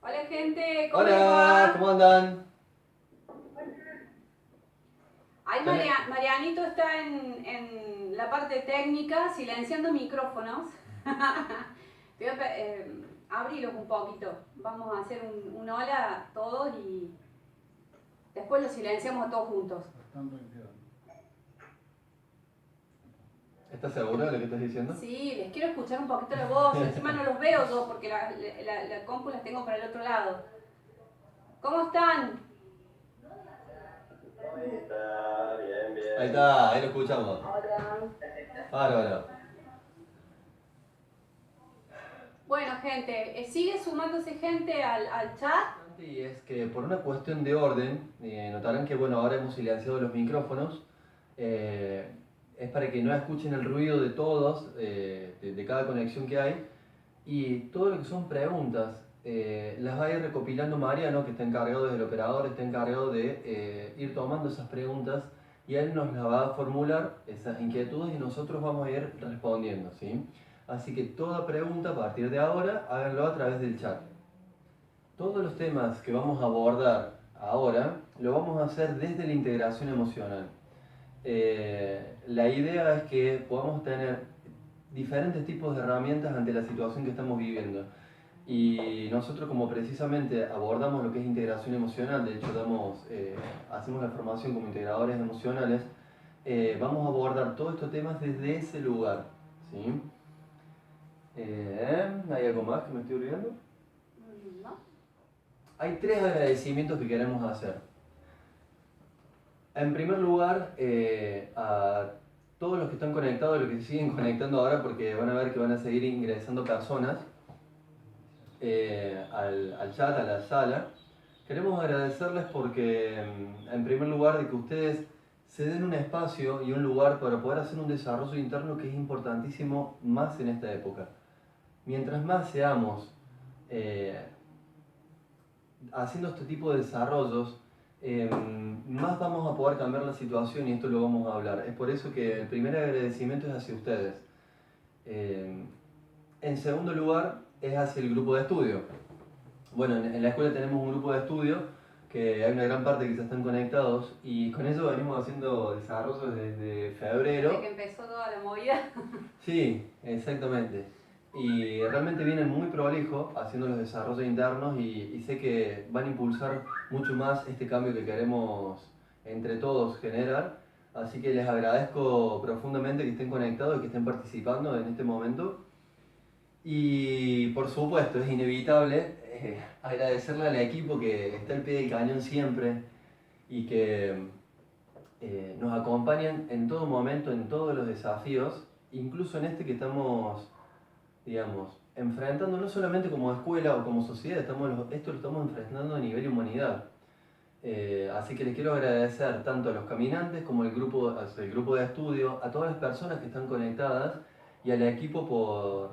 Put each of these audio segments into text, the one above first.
Hola gente, ¿cómo les Hola, va? ¿cómo andan? Ahí ¿Están- Marianito está en la parte técnica, silenciando micrófonos. Te voy a abrilos un poquito. Vamos a hacer un hola a todos y después los silenciamos a todos juntos. ¿Estás seguro de lo que estás diciendo? Sí, les quiero escuchar un poquito la voz. Encima no los veo yo porque la compu las tengo para el otro lado. ¿Cómo están? Ahí está, bien, bien. Ahí está, ahí lo escuchamos. Hola. Bárbaro. Bueno, gente, sigue sumándose gente al chat. Y es que por una cuestión de orden, notarán que bueno, ahora hemos silenciado los micrófonos. eh, es para que no escuchen el ruido de todos, de cada conexión que hay. Y todo lo que son preguntas, las va a ir recopilando Mariano, que está encargado del operador, está encargado de ir tomando esas preguntas y él nos las va a formular, esas inquietudes, y nosotros vamos a ir respondiendo, ¿sí? Así que toda pregunta a partir de ahora, háganlo a través del chat. Todos los temas que vamos a abordar ahora, lo vamos a hacer desde la integración emocional. La idea es que podamos tener diferentes tipos de herramientas ante la situación que estamos viviendo. Y nosotros, como precisamente abordamos lo que es integración emocional, de hecho hacemos la formación como integradores emocionales, vamos a abordar todos estos temas desde ese lugar, ¿sí? ¿Hay algo más que me estoy olvidando? ¿No? Hay tres agradecimientos que queremos hacer. En primer lugar, a todos los que están conectados y los que se siguen conectando ahora, porque van a ver que van a seguir ingresando personas al chat, a la sala. Queremos agradecerles porque, en primer lugar, de que ustedes se den un espacio y un lugar para poder hacer un desarrollo interno que es importantísimo más en esta época. Mientras más seamos eh, haciendo este tipo de desarrollos, más vamos a poder cambiar la situación y esto lo vamos a hablar. Es por eso que el primer agradecimiento es hacia ustedes. Eh, en segundo lugar, es hacia el grupo de estudio. Bueno, en la escuela tenemos un grupo de estudio que hay una gran parte que ya están conectados y con eso venimos haciendo desarrollos desde Desde febrero. que empezó toda la movida. Sí, exactamente. Y realmente vienen muy prolijos haciendo los desarrollos internos y sé que van a impulsar mucho más este cambio que queremos entre todos generar. Así que les agradezco profundamente que estén conectados y que estén participando en este momento. Y por supuesto, es inevitable agradecerle al equipo que está al pie del cañón siempre y que nos acompañan en todo momento, en todos los desafíos, incluso en este que estamos, digamos, enfrentando no solamente como escuela o como sociedad, esto lo estamos enfrentando a nivel humanidad. Así que les quiero agradecer tanto a los caminantes como al grupo de estudio, a todas las personas que están conectadas y al equipo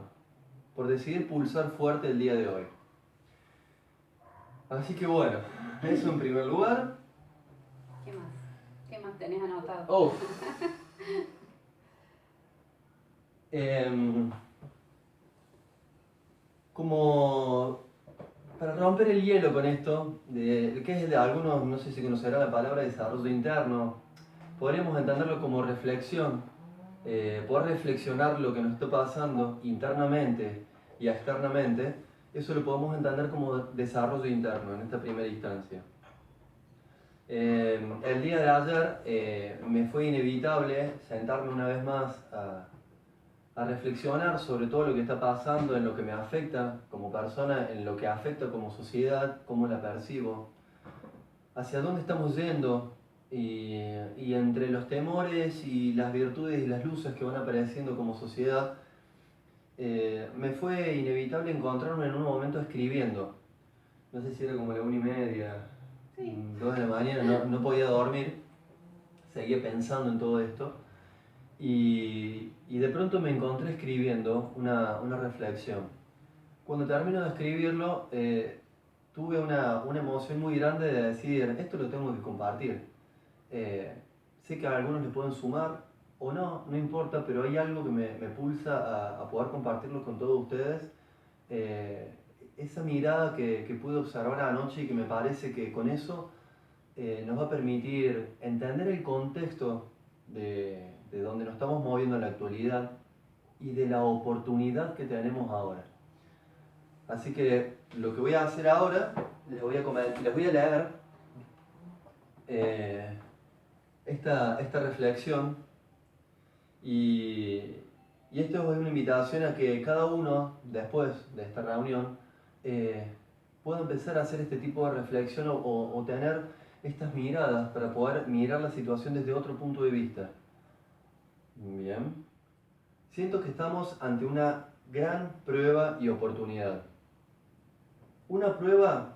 por decidir pulsar fuerte el día de hoy. Así que bueno, eso en primer lugar. ¿Qué más? ¿Qué más tenés anotado? Oh, em, como para romper el hielo con esto, que es de algunos, no sé si conocerán la palabra desarrollo interno, podríamos entenderlo como reflexión, poder reflexionar lo que nos está pasando internamente y externamente, eso lo podemos entender como desarrollo interno en esta primera instancia. El día de ayer me fue inevitable sentarme una vez más a reflexionar sobre todo lo que está pasando, en lo que me afecta como persona, en lo que afecta como sociedad, cómo la percibo, hacia dónde estamos yendo y entre los temores y las virtudes y las luces que van apareciendo como sociedad, me fue inevitable encontrarme en un momento escribiendo. No sé si era como la 1:30, Sí. 2 de la mañana, no podía dormir, seguía pensando en todo esto. Y de pronto me encontré escribiendo una reflexión. Cuando termino de escribirlo, tuve una emoción muy grande de decir, esto lo tengo que compartir. Eh, Sé que a algunos le pueden sumar o no, no importa, pero hay algo que me pulsa a poder compartirlo con todos ustedes. Eh, esa mirada que pude observar anoche y que me parece que con eso nos va a permitir entender el contexto de donde nos estamos moviendo en la actualidad y de la oportunidad que tenemos ahora. Así que lo que voy a hacer ahora, les voy a leer esta reflexión y esto es una invitación a que cada uno, después de esta reunión, pueda empezar a hacer este tipo de reflexión o tener estas miradas para poder mirar la situación desde otro punto de vista. Bien. Siento que estamos ante una gran prueba y oportunidad. Una prueba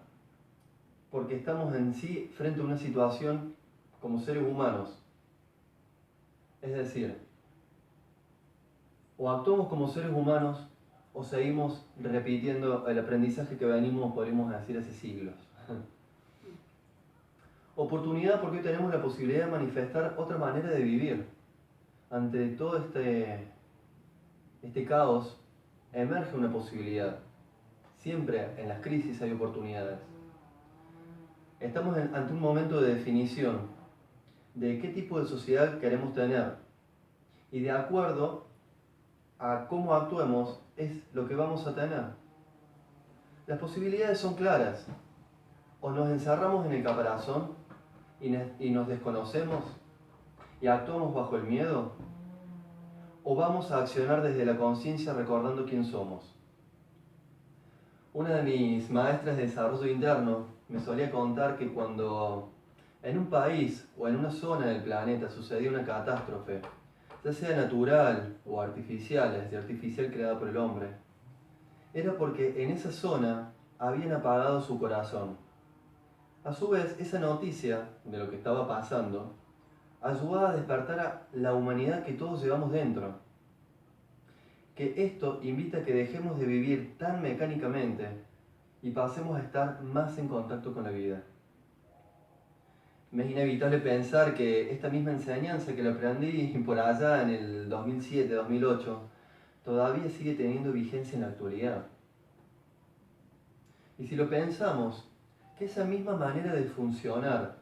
porque estamos en sí frente a una situación como seres humanos. Es decir, o actuamos como seres humanos o seguimos repitiendo el aprendizaje que venimos, podríamos decir, hace siglos. Oportunidad porque hoy tenemos la posibilidad de manifestar otra manera de vivir. Ante todo este caos emerge una posibilidad. Siempre en las crisis hay oportunidades. Estamos ante un momento de definición de qué tipo de sociedad queremos tener. Y de acuerdo a cómo actuemos es lo que vamos a tener. Las posibilidades son claras. O nos encerramos en el caparazón y nos desconocemos y actuamos bajo el miedo, o vamos a accionar desde la conciencia recordando quién somos. Una de mis maestras de desarrollo interno me solía contar que cuando en un país o en una zona del planeta sucedía una catástrofe, ya sea natural o artificial, es decir, artificial creada por el hombre, era porque en esa zona habían apagado su corazón. A su vez, esa noticia de lo que estaba pasando ayudaba a despertar a la humanidad que todos llevamos dentro. Que esto invita a que dejemos de vivir tan mecánicamente y pasemos a estar más en contacto con la vida. Me es inevitable pensar que esta misma enseñanza que la aprendí por allá en el 2007-2008 todavía sigue teniendo vigencia en la actualidad. Y si lo pensamos, que esa misma manera de funcionar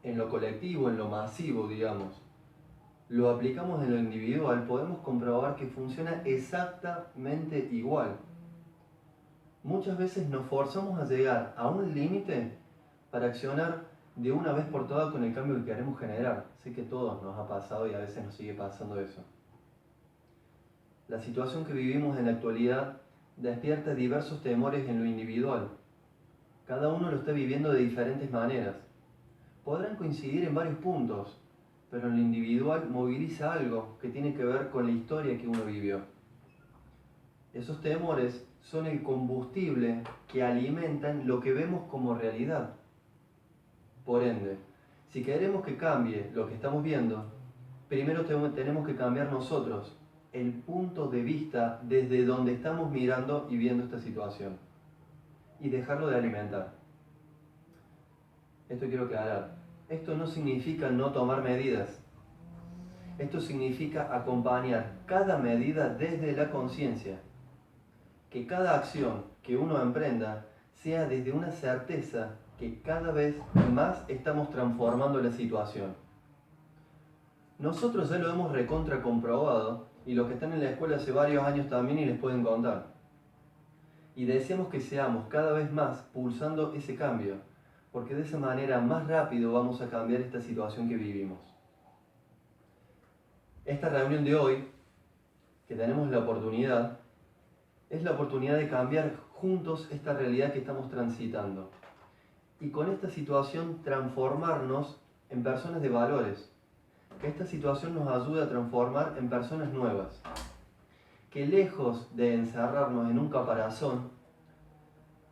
en lo colectivo, en lo masivo, digamos, lo aplicamos en lo individual, podemos comprobar que funciona exactamente igual. Muchas veces nos forzamos a llegar a un límite para accionar de una vez por todas con el cambio que queremos generar. Sé que a todos nos ha pasado y a veces nos sigue pasando eso. La situación que vivimos en la actualidad despierta diversos temores en lo individual. Cada uno lo está viviendo de diferentes maneras. Podrán coincidir en varios puntos, pero en lo individual moviliza algo que tiene que ver con la historia que uno vivió. Esos temores son el combustible que alimentan lo que vemos como realidad. Por ende, si queremos que cambie lo que estamos viendo, primero tenemos que cambiar nosotros el punto de vista desde donde estamos mirando y viendo esta situación y dejarlo de alimentar. Esto quiero aclarar. Esto no significa no tomar medidas. Esto significa acompañar cada medida desde la conciencia. Que cada acción que uno emprenda sea desde una certeza que cada vez más estamos transformando la situación. Nosotros ya lo hemos recontra comprobado y los que están en la escuela hace varios años también y les pueden contar. Y deseamos que seamos cada vez más pulsando ese cambio, porque de esa manera más rápido vamos a cambiar esta situación que vivimos. Esta reunión de hoy, que tenemos la oportunidad, es la oportunidad de cambiar juntos esta realidad que estamos transitando. Y con esta situación transformarnos en personas de valores. Que esta situación nos ayude a transformar en personas nuevas. Que lejos de encerrarnos en un caparazón,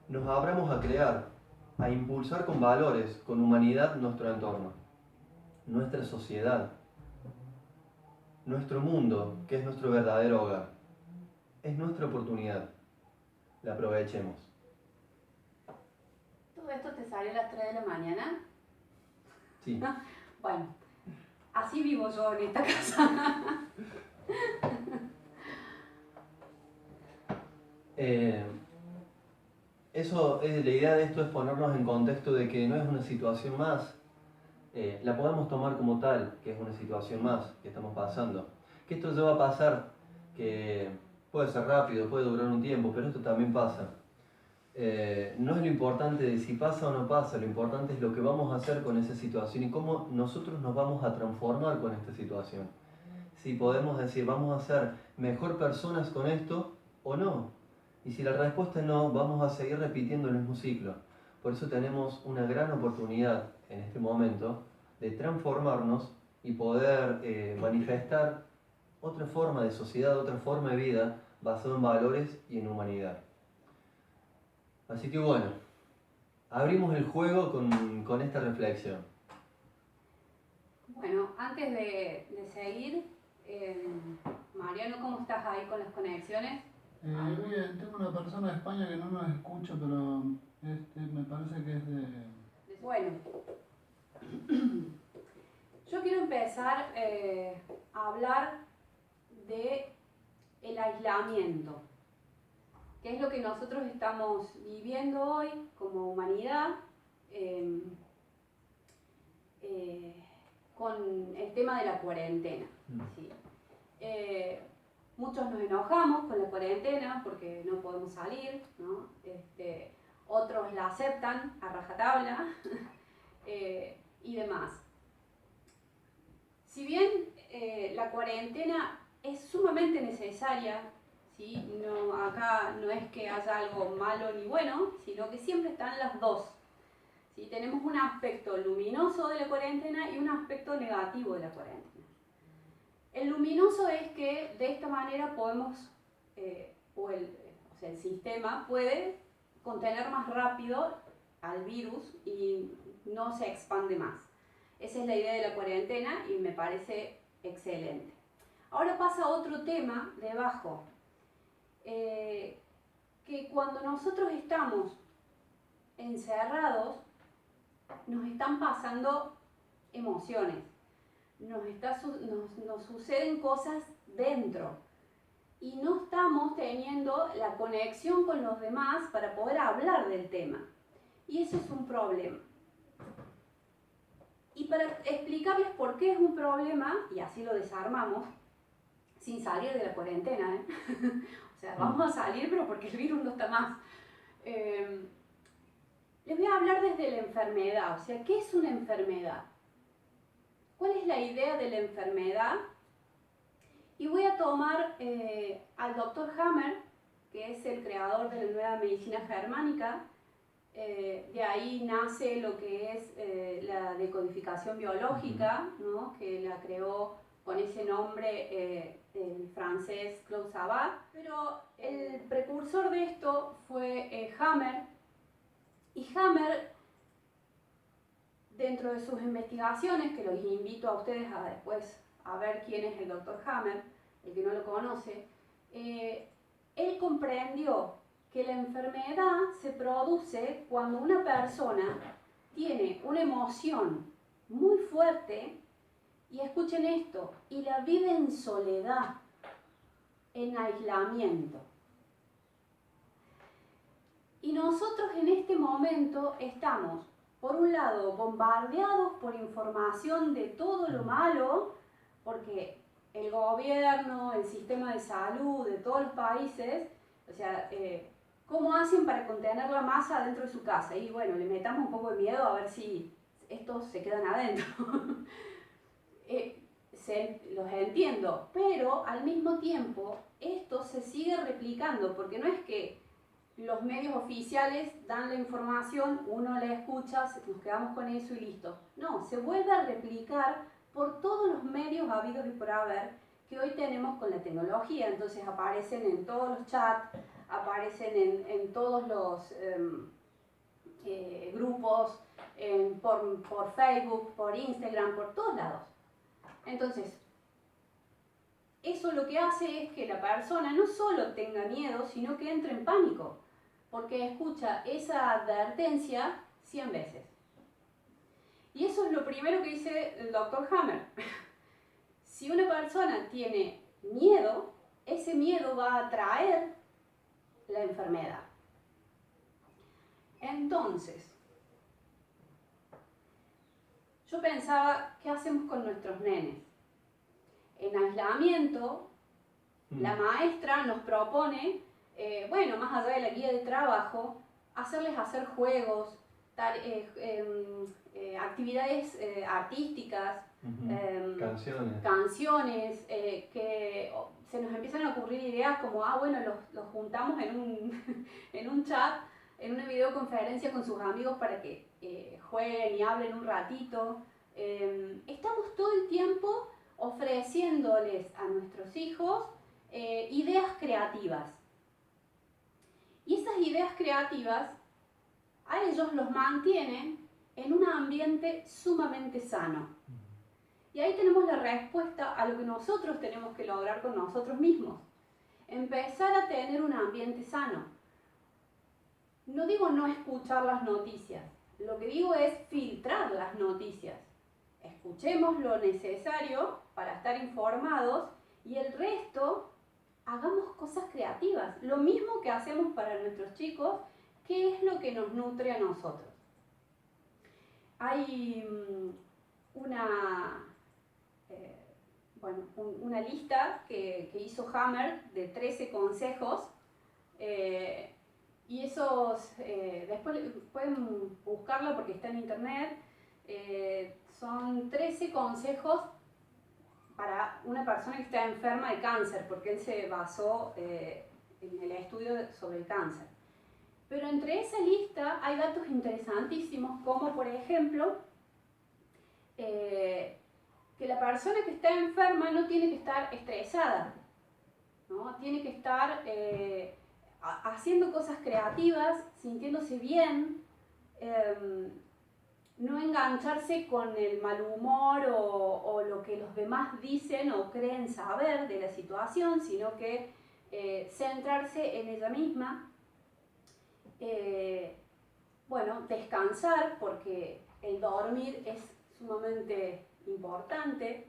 nos abramos a crear, a impulsar con valores, con humanidad nuestro entorno, nuestra sociedad, nuestro mundo, que es nuestro verdadero hogar. Es nuestra oportunidad. La aprovechemos. ¿Todo esto te salió a las 3 de la mañana? Sí. Bueno, así vivo yo en esta casa. La idea de esto es ponernos en contexto de que no es una situación más, la podemos tomar como tal, que es una situación más que estamos pasando. Que esto ya va a pasar, que puede ser rápido, puede durar un tiempo, pero esto también pasa. No es lo importante de si pasa o no pasa, lo importante es lo que vamos a hacer con esa situación y cómo nosotros nos vamos a transformar con esta situación. Si podemos decir, vamos a ser mejor personas con esto o no. Y si la respuesta es no, vamos a seguir repitiendo el mismo ciclo. Por eso tenemos una gran oportunidad en este momento de transformarnos y poder manifestar otra forma de sociedad, otra forma de vida basada en valores y en humanidad. Así que bueno, abrimos el juego con esta reflexión. Bueno, antes de seguir, Mariano, ¿cómo estás ahí con las conexiones? Bien, tengo una persona de España que no nos escucha, pero me parece que es de... Bueno, yo quiero empezar a hablar de el aislamiento, que es lo que nosotros estamos viviendo hoy como humanidad, con el tema de la cuarentena. ¿Sí? Muchos nos enojamos con la cuarentena porque no podemos salir, ¿no? Otros la aceptan a rajatabla y demás. Si bien la cuarentena es sumamente necesaria, ¿sí? Acá no es que haya algo malo ni bueno, sino que siempre están las dos. ¿Sí? Tenemos un aspecto luminoso de la cuarentena y un aspecto negativo de la cuarentena. El luminoso es que de esta manera podemos, el sistema puede contener más rápido al virus y no se expande más. Esa es la idea de la cuarentena y me parece excelente. Ahora pasa otro tema debajo, que cuando nosotros estamos encerrados, nos están pasando emociones, nos suceden cosas dentro y no estamos teniendo la conexión con los demás para poder hablar del tema. Y eso es un problema. Y para explicarles por qué es un problema, y así lo desarmamos, sin salir de la cuarentena, ¿eh? O sea, vamos a salir, pero porque el virus no está más. Les voy a hablar desde la enfermedad, o sea, ¿qué es una enfermedad? ¿Cuál es la idea de la enfermedad? Y voy a tomar al Dr. Hammer, que es el creador de la nueva medicina germánica. De ahí nace lo que es la decodificación biológica, ¿no? Que la creó con ese nombre el francés Claude Sabat. Pero el precursor de esto fue Hammer. Y Hammer, dentro de sus investigaciones, que los invito a ustedes a después a ver quién es el Dr. Hammer, el que no lo conoce, él comprendió que la enfermedad se produce cuando una persona tiene una emoción muy fuerte, y escuchen esto, y la vive en soledad, en aislamiento. Y nosotros en este momento estamos, por un lado, bombardeados por información de todo lo malo, porque el gobierno, el sistema de salud de todos los países, o sea, ¿cómo hacen para contener la masa dentro de su casa? Y bueno, le metamos un poco de miedo a ver si estos se quedan adentro. Los entiendo, pero al mismo tiempo esto se sigue replicando, porque no es que los medios oficiales dan la información, uno la escucha, nos quedamos con eso y listo. No, se vuelve a replicar por todos los medios habidos y por haber que hoy tenemos con la tecnología. Entonces aparecen en todos los chats, aparecen en todos los grupos, por Facebook, por Instagram, por todos lados. Entonces, eso lo que hace es que la persona no solo tenga miedo, sino que entre en pánico, porque escucha esa advertencia 100 veces. Y eso es lo primero que dice el Dr. Hammer. Si una persona tiene miedo, ese miedo va a atraer la enfermedad. Entonces, yo pensaba, ¿qué hacemos con nuestros nenes? En aislamiento, la maestra nos propone, bueno, más allá de la guía de trabajo, hacerles hacer juegos, actividades artísticas, canciones que se nos empiezan a ocurrir ideas como, bueno, los juntamos en un chat, en una videoconferencia con sus amigos para que jueguen y hablen un ratito. Estamos todo el tiempo ofreciéndoles a nuestros hijos ideas creativas. Y esas ideas creativas a ellos los mantienen en un ambiente sumamente sano. Y ahí tenemos la respuesta a lo que nosotros tenemos que lograr con nosotros mismos. Empezar a tener un ambiente sano. No digo no escuchar las noticias, lo que digo es filtrar las noticias. Escuchemos lo necesario para estar informados y el resto hagamos cosas creativas. Lo mismo que hacemos para nuestros chicos, ¿qué es lo que nos nutre a nosotros? Hay una lista que hizo Hammer de 13 consejos y esos, después pueden buscarla porque está en internet, son 13 consejos para una persona que está enferma de cáncer, porque él se basó en el estudio sobre el cáncer. Pero entre esa lista hay datos interesantísimos, como por ejemplo, que la persona que está enferma no tiene que estar estresada, ¿no? Tiene que estar haciendo cosas creativas, sintiéndose bien, no engancharse con el mal humor o lo que los demás dicen o creen saber de la situación, sino que centrarse en ella misma. Descansar, porque el dormir es sumamente importante.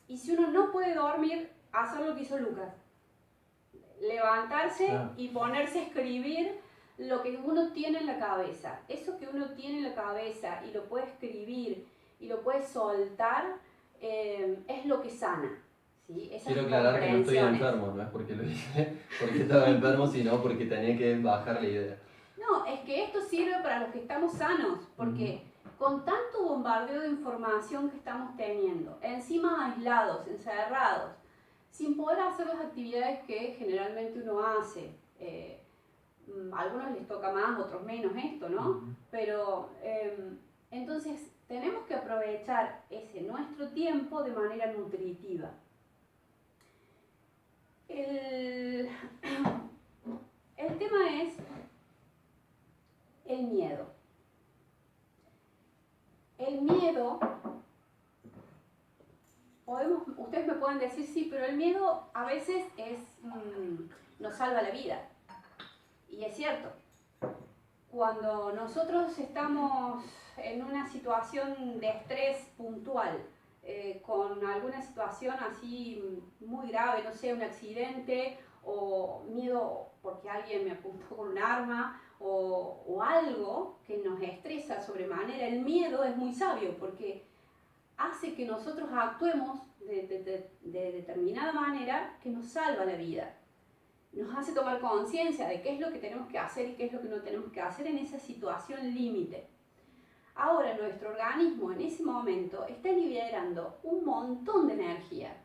Y si uno no puede dormir, hacer lo que hizo Lucas. Levantarse y ponerse a escribir lo que uno tiene en la cabeza. Eso que uno tiene en la cabeza y lo puede escribir y lo puede soltar, es lo que sana. ¿Sí? Quiero aclarar que no estoy enfermo, no es porque lo hice porque estaba enfermo, sino porque tenía que bajar la idea. No, es que esto sirve para los que estamos sanos, porque con tanto bombardeo de información que estamos teniendo, encima aislados, encerrados, sin poder hacer las actividades que generalmente uno hace, a algunos les toca más, otros menos esto, ¿no? Pero entonces tenemos que aprovechar ese nuestro tiempo de manera nutritiva. El tema es el miedo. El miedo, ustedes me pueden decir, sí, pero el miedo a veces nos salva la vida. Y es cierto. Cuando nosotros estamos en una situación de estrés puntual, con alguna situación así muy grave, no sé, un accidente o miedo porque alguien me apuntó con un arma o algo que nos estresa sobremanera, el miedo es muy sabio porque hace que nosotros actuemos de determinada manera que nos salva la vida. Nos hace tomar conciencia de qué es lo que tenemos que hacer y qué es lo que no tenemos que hacer en esa situación límite. Ahora nuestro organismo en ese momento está liberando un montón de energía,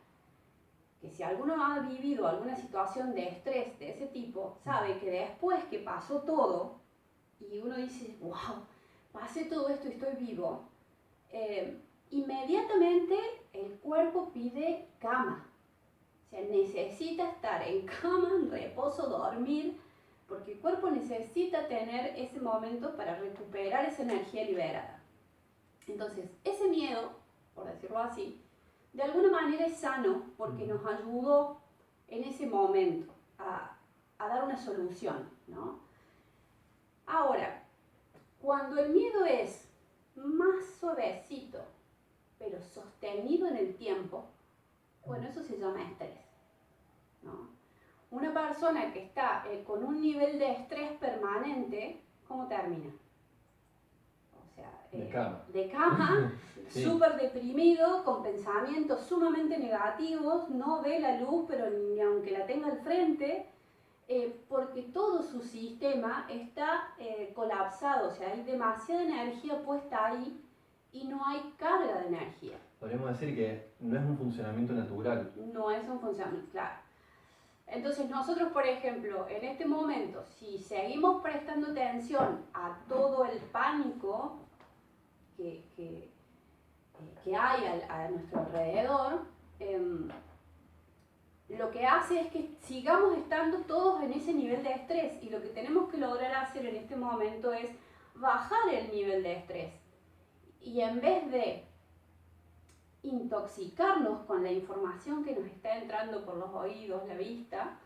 que si alguno ha vivido alguna situación de estrés de ese tipo, sabe que después que pasó todo, y uno dice, wow, pasé todo esto y estoy vivo, inmediatamente el cuerpo pide cama. O sea, necesita estar en cama, en reposo, dormir, porque el cuerpo necesita tener ese momento para recuperar esa energía liberada. Entonces, ese miedo, por decirlo así, de alguna manera es sano porque nos ayudó en ese momento a dar una solución, ¿no? Ahora, cuando el miedo es más suavecito, pero sostenido en el tiempo, bueno, eso se llama estrés, ¿no? Una persona que está con un nivel de estrés permanente, ¿cómo termina? O sea, de cama, Sí. súper deprimido, con pensamientos sumamente negativos, no ve la luz, pero ni aunque la tenga al frente, porque todo su sistema está colapsado, o sea, hay demasiada energía puesta ahí y no hay carga de energía. Podríamos decir que no es un funcionamiento natural. No es un funcionamiento, claro. Entonces nosotros, por ejemplo, en este momento, si seguimos prestando atención a todo el pánico que hay a nuestro alrededor, lo que hace es que sigamos estando todos en ese nivel de estrés, y lo que tenemos que lograr hacer en este momento es bajar el nivel de estrés, y en vez de intoxicarnos con la información que nos está entrando por los oídos, la vista,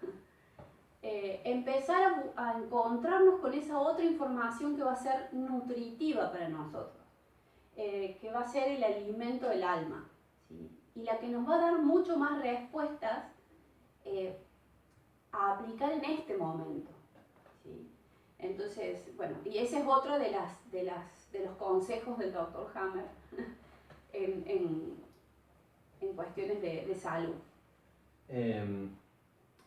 empezar a encontrarnos con esa otra información que va a ser nutritiva para nosotros, que va a ser el alimento del alma, ¿sí? Y la que nos va a dar mucho más respuestas a aplicar en este momento, ¿sí? Entonces, bueno, y ese es otro de los consejos del Dr. Hammer en cuestiones de salud.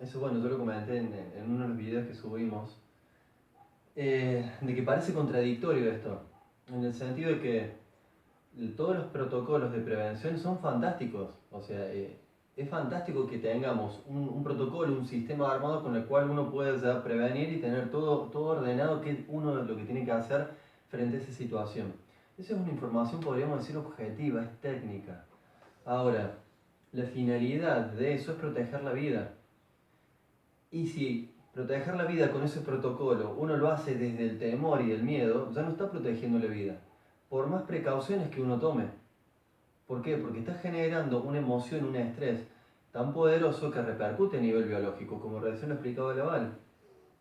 Eso, bueno, yo lo comenté en uno de los videos que subimos, de que parece contradictorio esto, en el sentido de que todos los protocolos de prevención son fantásticos. O sea, es fantástico que tengamos un protocolo, un sistema armado con el cual uno puede ya prevenir y tener todo ordenado, que uno lo que tiene que hacer frente a esa situación. Esa es una información, podríamos decir, objetiva, es técnica. Ahora, la finalidad de eso es proteger la vida. Y si proteger la vida con ese protocolo uno lo hace desde el temor y el miedo, ya no está protegiendo la vida, por más precauciones que uno tome. ¿Por qué? Porque está generando una emoción, un estrés tan poderoso que repercute a nivel biológico, como recién lo explicaba Laval.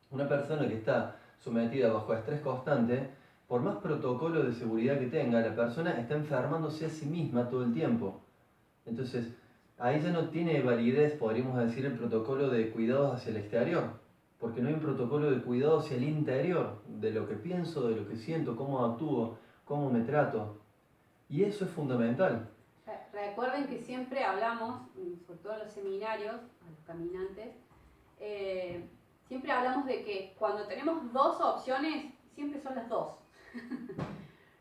Una persona que está sometida bajo estrés constante, por más protocolo de seguridad que tenga, la persona está enfermándose a sí misma todo el tiempo. Entonces, ahí ya no tiene validez, podríamos decir, el protocolo de cuidados hacia el exterior, porque no hay un protocolo de cuidado hacia el interior, de lo que pienso, de lo que siento, cómo actúo, cómo me trato. Y eso es fundamental. Recuerden que siempre hablamos, sobre todo en los seminarios, a los caminantes, siempre hablamos de que cuando tenemos dos opciones, siempre son las dos.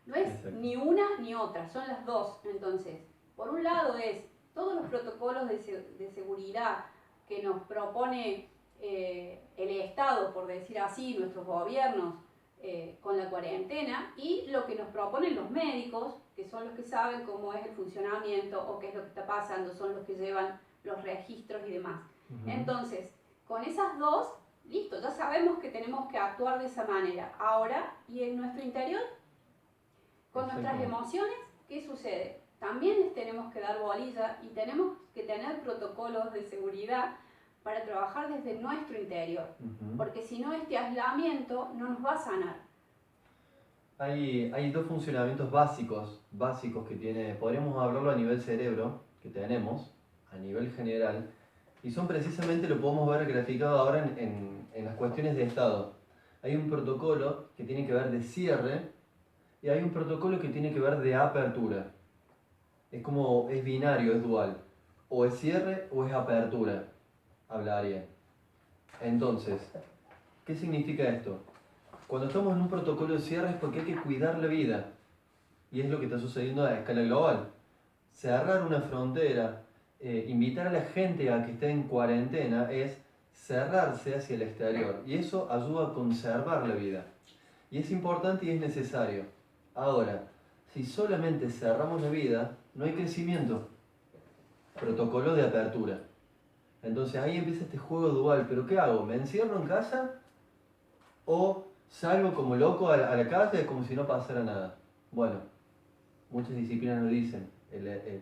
No es Exacto. ni una ni otra, son las dos. Entonces, por un lado es todos los protocolos de seguridad que nos propone el Estado, por decir así, nuestros gobiernos, con la cuarentena, y lo que nos proponen los médicos, que son los que saben cómo es el funcionamiento o qué es lo que está pasando, son los que llevan los registros y demás. Entonces, con esas dos, listo, ya sabemos que tenemos que actuar de esa manera. Ahora, ¿y en nuestro interior? Con nuestras emociones, ¿qué sucede? También les tenemos que dar bolilla y tenemos que tener protocolos de seguridad para trabajar desde nuestro interior, porque si no, este aislamiento no nos va a sanar. Hay dos funcionamientos básicos que tiene, podríamos hablarlo a nivel cerebro, que tenemos, a nivel general, y son precisamente, lo podemos ver graficado ahora en las cuestiones de estado. Hay un protocolo que tiene que ver de cierre y hay un protocolo que tiene que ver de apertura. Es binario, es dual. O es cierre o es apertura, hablaría. Entonces, ¿qué significa esto? Cuando estamos en un protocolo de cierre es porque hay que cuidar la vida. Y es lo que está sucediendo a escala global. Cerrar una frontera, invitar a la gente a que esté en cuarentena es cerrarse hacia el exterior. Y eso ayuda a conservar la vida. Y es importante y es necesario. Ahora, si solamente cerramos la vida, no hay crecimiento. Protocolo de apertura. Entonces ahí empieza este juego dual. ¿Pero qué hago? ¿Me encierro en casa? ¿O salgo como loco a la calle como si no pasara nada? Bueno, muchas disciplinas nos dicen,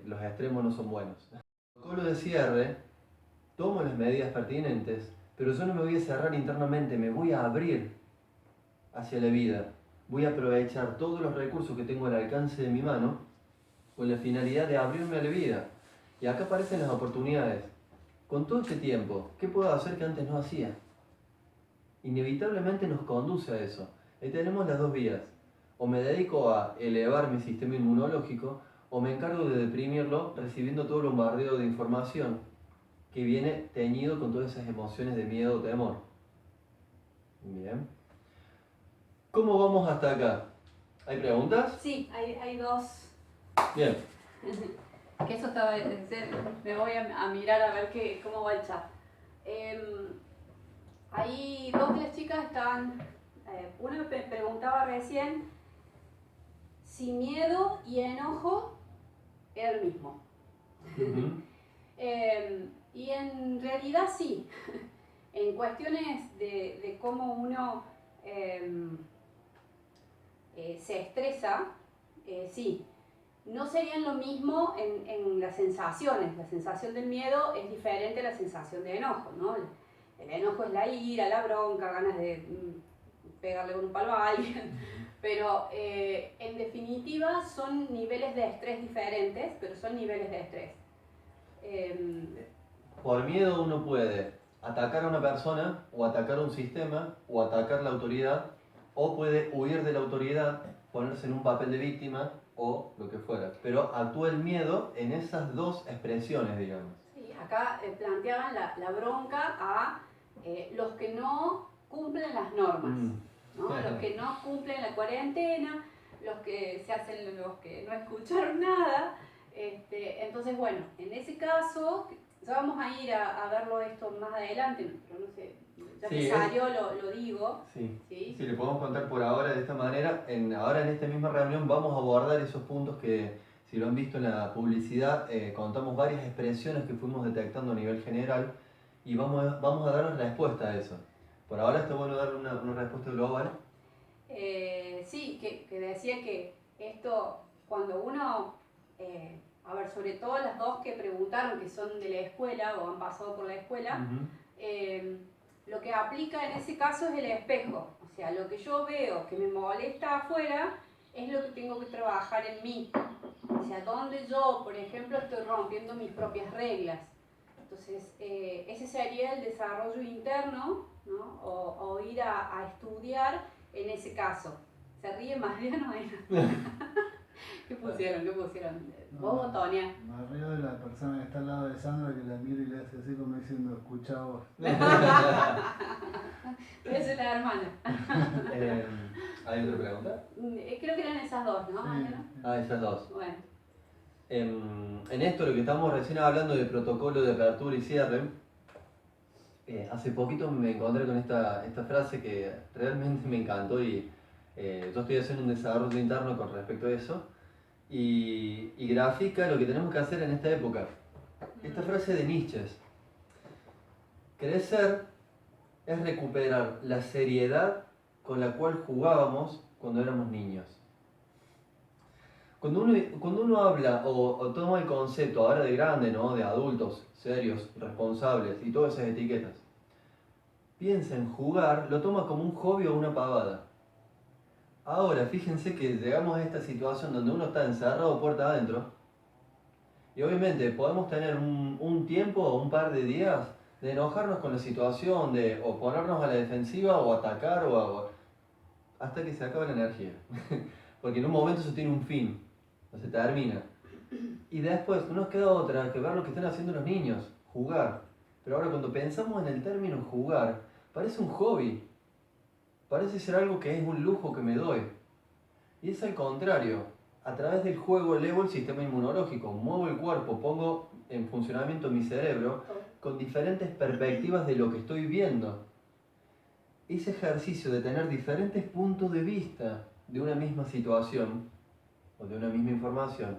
los extremos no son buenos. El protocolo de cierre, tomo las medidas pertinentes, pero yo no me voy a cerrar internamente, me voy a abrir hacia la vida. Voy a aprovechar todos los recursos que tengo al alcance de mi mano con la finalidad de abrirme a la vida. Y acá aparecen las oportunidades. con todo este tiempo, ¿qué puedo hacer que antes no hacía? Inevitablemente nos conduce a eso. Ahí tenemos las dos vías. O me dedico a elevar mi sistema inmunológico, o me encargo de deprimirlo recibiendo todo el bombardeo de información que viene teñido con todas esas emociones de miedo o temor. Bien. ¿Cómo vamos hasta acá? ¿Hay preguntas? Sí, hay dos. Bien. Que eso estaba. Me voy a mirar a ver cómo va el chat. Hay dos de las chicas estaban. Una me preguntaba recién si miedo y enojo era el mismo. Ujú. Y en realidad sí. En cuestiones de cómo uno se estresa, sí. No serían lo mismo en las sensaciones. La sensación del miedo es diferente a la sensación de enojo, ¿no? El enojo es la ira, la bronca, ganas de pegarle con un palo a alguien. Pero en definitiva son niveles de estrés diferentes, pero son niveles de estrés. Por miedo uno puede atacar a una persona, o atacar a un sistema, o atacar la autoridad, o puede huir de la autoridad, ponerse en un papel de víctima, o lo que fuera. Pero actúa el miedo en esas dos expresiones, digamos. Sí, acá planteaban la bronca a los que no cumplen las normas, ¿no? Los que no cumplen la cuarentena, los que se hacen los que no escucharon nada. Entonces, bueno, en ese caso, ya vamos a ir a verlo esto más adelante, pero no sé, ya Sí, que salió lo digo. Sí. ¿Sí? Sí, le podemos contar por ahora de esta manera. Ahora en esta misma reunión vamos a abordar esos puntos que, si lo han visto en la publicidad, contamos varias expresiones que fuimos detectando a nivel general y vamos a dar respuesta a eso. Por ahora está bueno dar una respuesta global. Sí, que decía que esto, cuando uno, a ver, sobre todo las dos que preguntaron que son de la escuela o han pasado por la escuela, lo que aplica en ese caso es el espejo. O sea, lo que yo veo que me molesta afuera es lo que tengo que trabajar en mí. O sea, donde yo, por ejemplo, estoy rompiendo mis propias reglas. Entonces, ese sería el desarrollo interno, ¿no? O ir a estudiar en ese caso. ¿Se ríe Mariano? ¿Qué pusieron? ¿Qué pusieron? ¿Vos o Tonia? Me río de la persona que está al lado de Sandra, que la mira y le hace así como diciendo, escucha vos. Esa es la hermana. ¿Hay otra pregunta? Creo que eran esas dos, ¿no, Mariano? Esas dos. Bueno. En esto, lo que estamos recién hablando de protocolo de apertura y cierre, hace poquito me encontré con esta frase que realmente me encantó y yo estoy haciendo un desarrollo interno con respecto a eso y grafica lo que tenemos que hacer en esta época. Esta frase de Nietzsche: crecer es recuperar la seriedad con la cual jugábamos cuando éramos niños. Cuando uno habla o toma el concepto ahora de grande, ¿no? De adultos, serios, responsables y todas esas etiquetas, piensa en jugar, lo toma como un hobby o una pavada. Ahora, fíjense que llegamos a esta situación donde uno está encerrado puerta adentro y obviamente podemos tener un tiempo o un par de días de enojarnos con la situación, de o ponernos a la defensiva o atacar hasta que se acabe la energía. Porque en un momento eso tiene un fin, no se termina. Y después no nos queda otra que ver lo que están haciendo los niños, jugar. Pero ahora cuando pensamos en el término jugar, parece un hobby. Parece ser algo que es un lujo que me doy. Y es al contrario. A través del juego elevo el sistema inmunológico, muevo el cuerpo, pongo en funcionamiento mi cerebro con diferentes perspectivas de lo que estoy viendo. Ese ejercicio de tener diferentes puntos de vista de una misma situación o de una misma información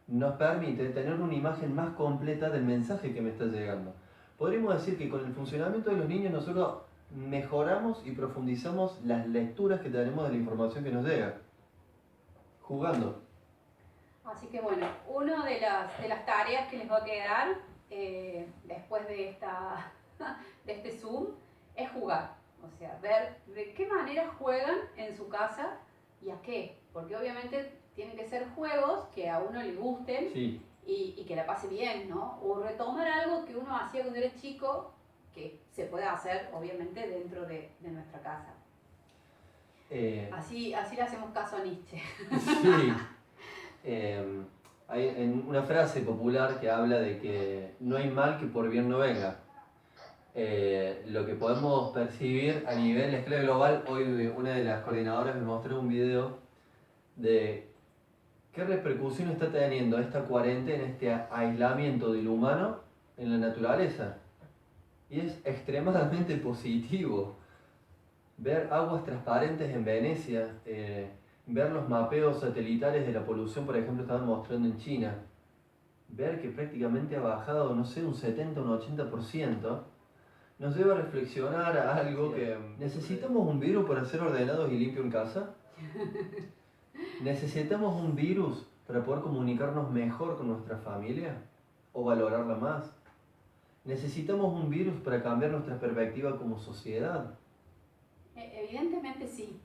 nos permite tener una imagen más completa del mensaje que me está llegando. Podríamos decir que con el funcionamiento de los niños nosotros mejoramos y profundizamos las lecturas que tenemos de la información que nos llega, jugando. Así que bueno, una de las tareas que les va a quedar después de este Zoom es jugar. O sea, ver de qué manera juegan en su casa y a qué. Porque obviamente tienen que ser juegos que a uno le gusten Sí. y que la pase bien, ¿no? O retomar algo que uno hacía cuando era chico, que se puede hacer, obviamente, dentro de nuestra casa. Así le hacemos caso a Nietzsche. Sí. Hay una frase popular que habla de que no hay mal que por bien no venga. Lo que podemos percibir a nivel de escala global, hoy una de las coordinadoras me mostró un video de qué repercusión está teniendo esta cuarentena, este aislamiento del humano en la naturaleza. Y es extremadamente positivo. Ver aguas transparentes en Venecia, ver los mapeos satelitales de la polución, por ejemplo, estaban mostrando en China, ver que prácticamente ha bajado, no sé, un 70, un 80%, nos debe reflexionar a algo que... ¿Necesitamos un virus para ser ordenados y limpios en casa? ¿Necesitamos un virus para poder comunicarnos mejor con nuestra familia o valorarla más? ¿Necesitamos un virus para cambiar nuestra perspectiva como sociedad? Evidentemente sí.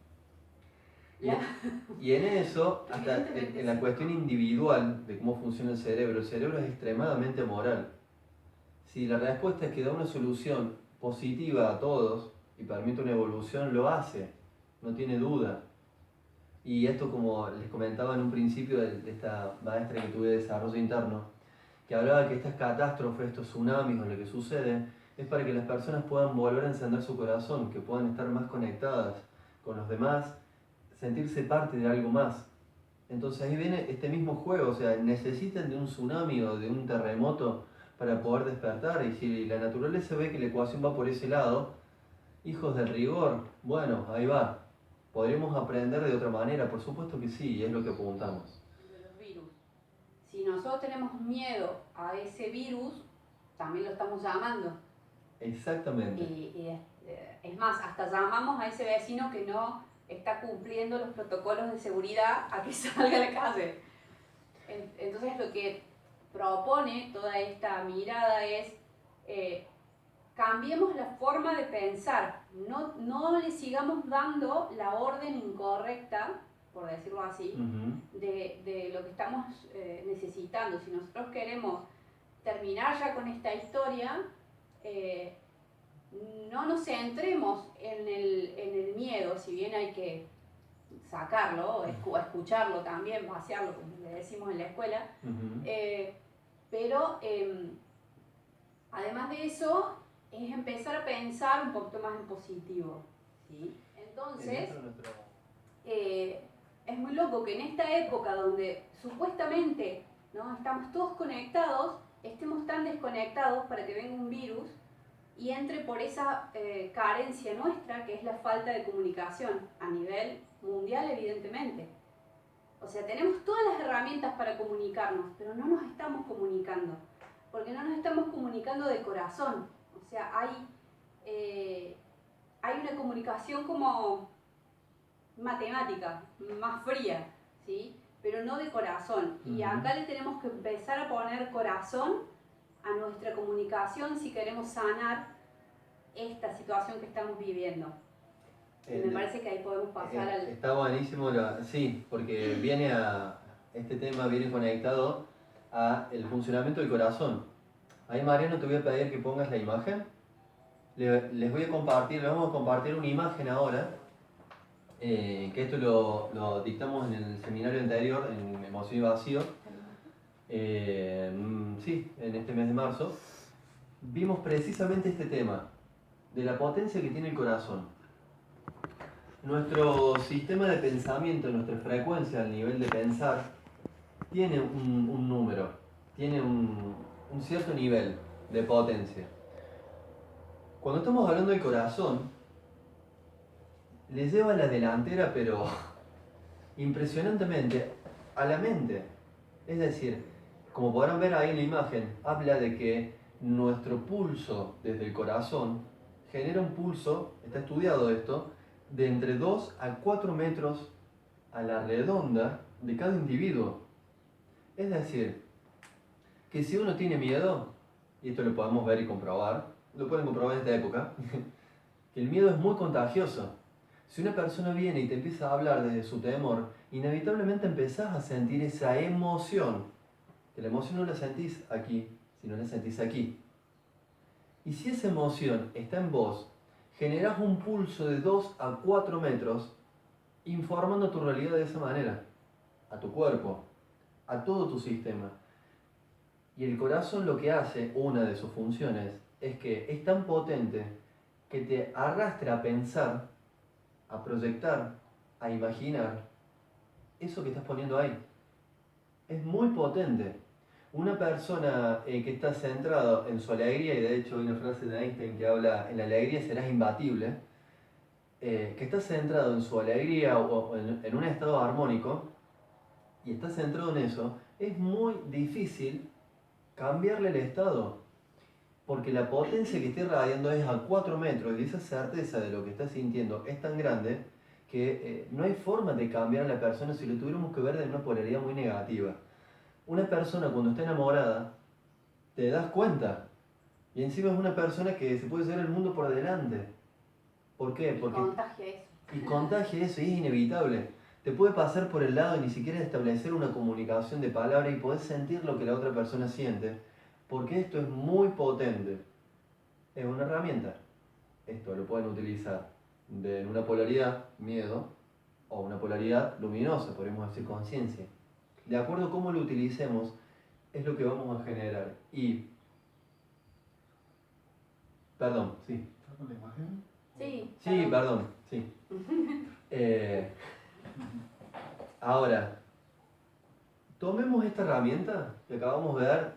Y en eso, hasta en la cuestión individual de cómo funciona el cerebro es extremadamente moral. Si la respuesta es que da una solución positiva a todos y permite una evolución, lo hace, no tiene duda. Y esto, como les comentaba en un principio de esta maestra que tuve de desarrollo interno, que hablaba que estas catástrofes, estos tsunamis o lo que sucede, es para que las personas puedan volver a encender su corazón, que puedan estar más conectadas con los demás, sentirse parte de algo más. Entonces ahí viene este mismo juego, o sea, necesitan de un tsunami o de un terremoto para poder despertar, y si la naturaleza ve que la ecuación va por ese lado, hijos del rigor, bueno, ahí va. ¿Podríamos aprender de otra manera? Por supuesto que sí, y es lo que apuntamos. De los virus. Si nosotros tenemos miedo a ese virus, también lo estamos llamando. Exactamente. Y es más, hasta llamamos a ese vecino que no está cumpliendo los protocolos de seguridad a que salga a la calle. Entonces lo que propone toda esta mirada es cambiemos la forma de pensar, no le sigamos dando la orden incorrecta, por decirlo así, de lo que estamos necesitando. Si nosotros queremos terminar ya con esta historia, no nos centremos en el miedo, si bien hay que sacarlo, escucharlo también, vaciarlo, como le decimos en la escuela, pero además de eso, es empezar a pensar un poquito más en positivo, ¿sí? Entonces, es muy loco que en esta época donde supuestamente, ¿no?, estamos todos conectados, estemos tan desconectados para que venga un virus y entre por esa carencia nuestra, que es la falta de comunicación a nivel mundial, evidentemente. O sea, tenemos todas las herramientas para comunicarnos, pero no nos estamos comunicando, porque no nos estamos comunicando de corazón. O sea, hay una comunicación como matemática, más fría, ¿sí?, pero no de corazón. Y acá le tenemos que empezar a poner corazón a nuestra comunicación si queremos sanar esta situación que estamos viviendo. Me parece que ahí podemos pasar al... Está buenísimo, sí, porque este tema viene conectado a el funcionamiento del corazón. Ahí, Mariano, te voy a pedir que pongas la imagen. Les vamos a compartir una imagen ahora, que esto lo dictamos en el seminario anterior, en Emoción y Vacío. Sí, en este mes de marzo. Vimos precisamente este tema, de la potencia que tiene el corazón. Nuestro sistema de pensamiento, nuestra frecuencia al nivel de pensar, tiene un número, tiene un cierto nivel de potencia. Cuando estamos hablando del corazón, le lleva la delantera, pero impresionantemente, a la mente. Es decir, como podrán ver ahí en la imagen, habla de que nuestro pulso desde el corazón genera un pulso, está estudiado esto, de entre 2 a 4 metros a la redonda de cada individuo. Es decir, que si uno tiene miedo, y esto lo podemos ver y comprobar, lo pueden comprobar en esta época, que el miedo es muy contagioso. Si una persona viene y te empieza a hablar desde su temor, inevitablemente empezás a sentir esa emoción, que la emoción no la sentís aquí, sino la sentís aquí. Y si esa emoción está en vos, generás un pulso de 2 a 4 metros informando tu realidad de esa manera, a tu cuerpo, a todo tu sistema. Y el corazón lo que hace, una de sus funciones, es que es tan potente que te arrastra a pensar, a proyectar, a imaginar eso que estás poniendo ahí. Es muy potente. Una persona que está centrada en su alegría, y de hecho hay una frase de Einstein que habla, en la alegría serás imbatible, que está centrado en su alegría o en un estado armónico, y está centrado en eso, es muy difícil cambiarle el estado, porque la potencia que está irradiando es a 4 metros, y esa certeza de lo que está sintiendo es tan grande que no hay forma de cambiar a la persona si lo tuviéramos que ver de una polaridad muy negativa. Una persona cuando está enamorada, te das cuenta, y encima es una persona que se puede llevar el mundo por delante. ¿Por qué? Porque Contagia eso. y contagia eso, y es inevitable. Te puede pasar por el lado y ni siquiera establecer una comunicación de palabra y podés sentir lo que la otra persona siente, porque esto es muy potente. Es una herramienta. Esto lo pueden utilizar en una polaridad, miedo, o una polaridad luminosa, podemos decir conciencia. De acuerdo a cómo lo utilicemos, es lo que vamos a generar. Y, perdón, sí. ¿Saco la imagen? Sí. Sí, perdón, sí. Ahora, tomemos esta herramienta que acabamos de dar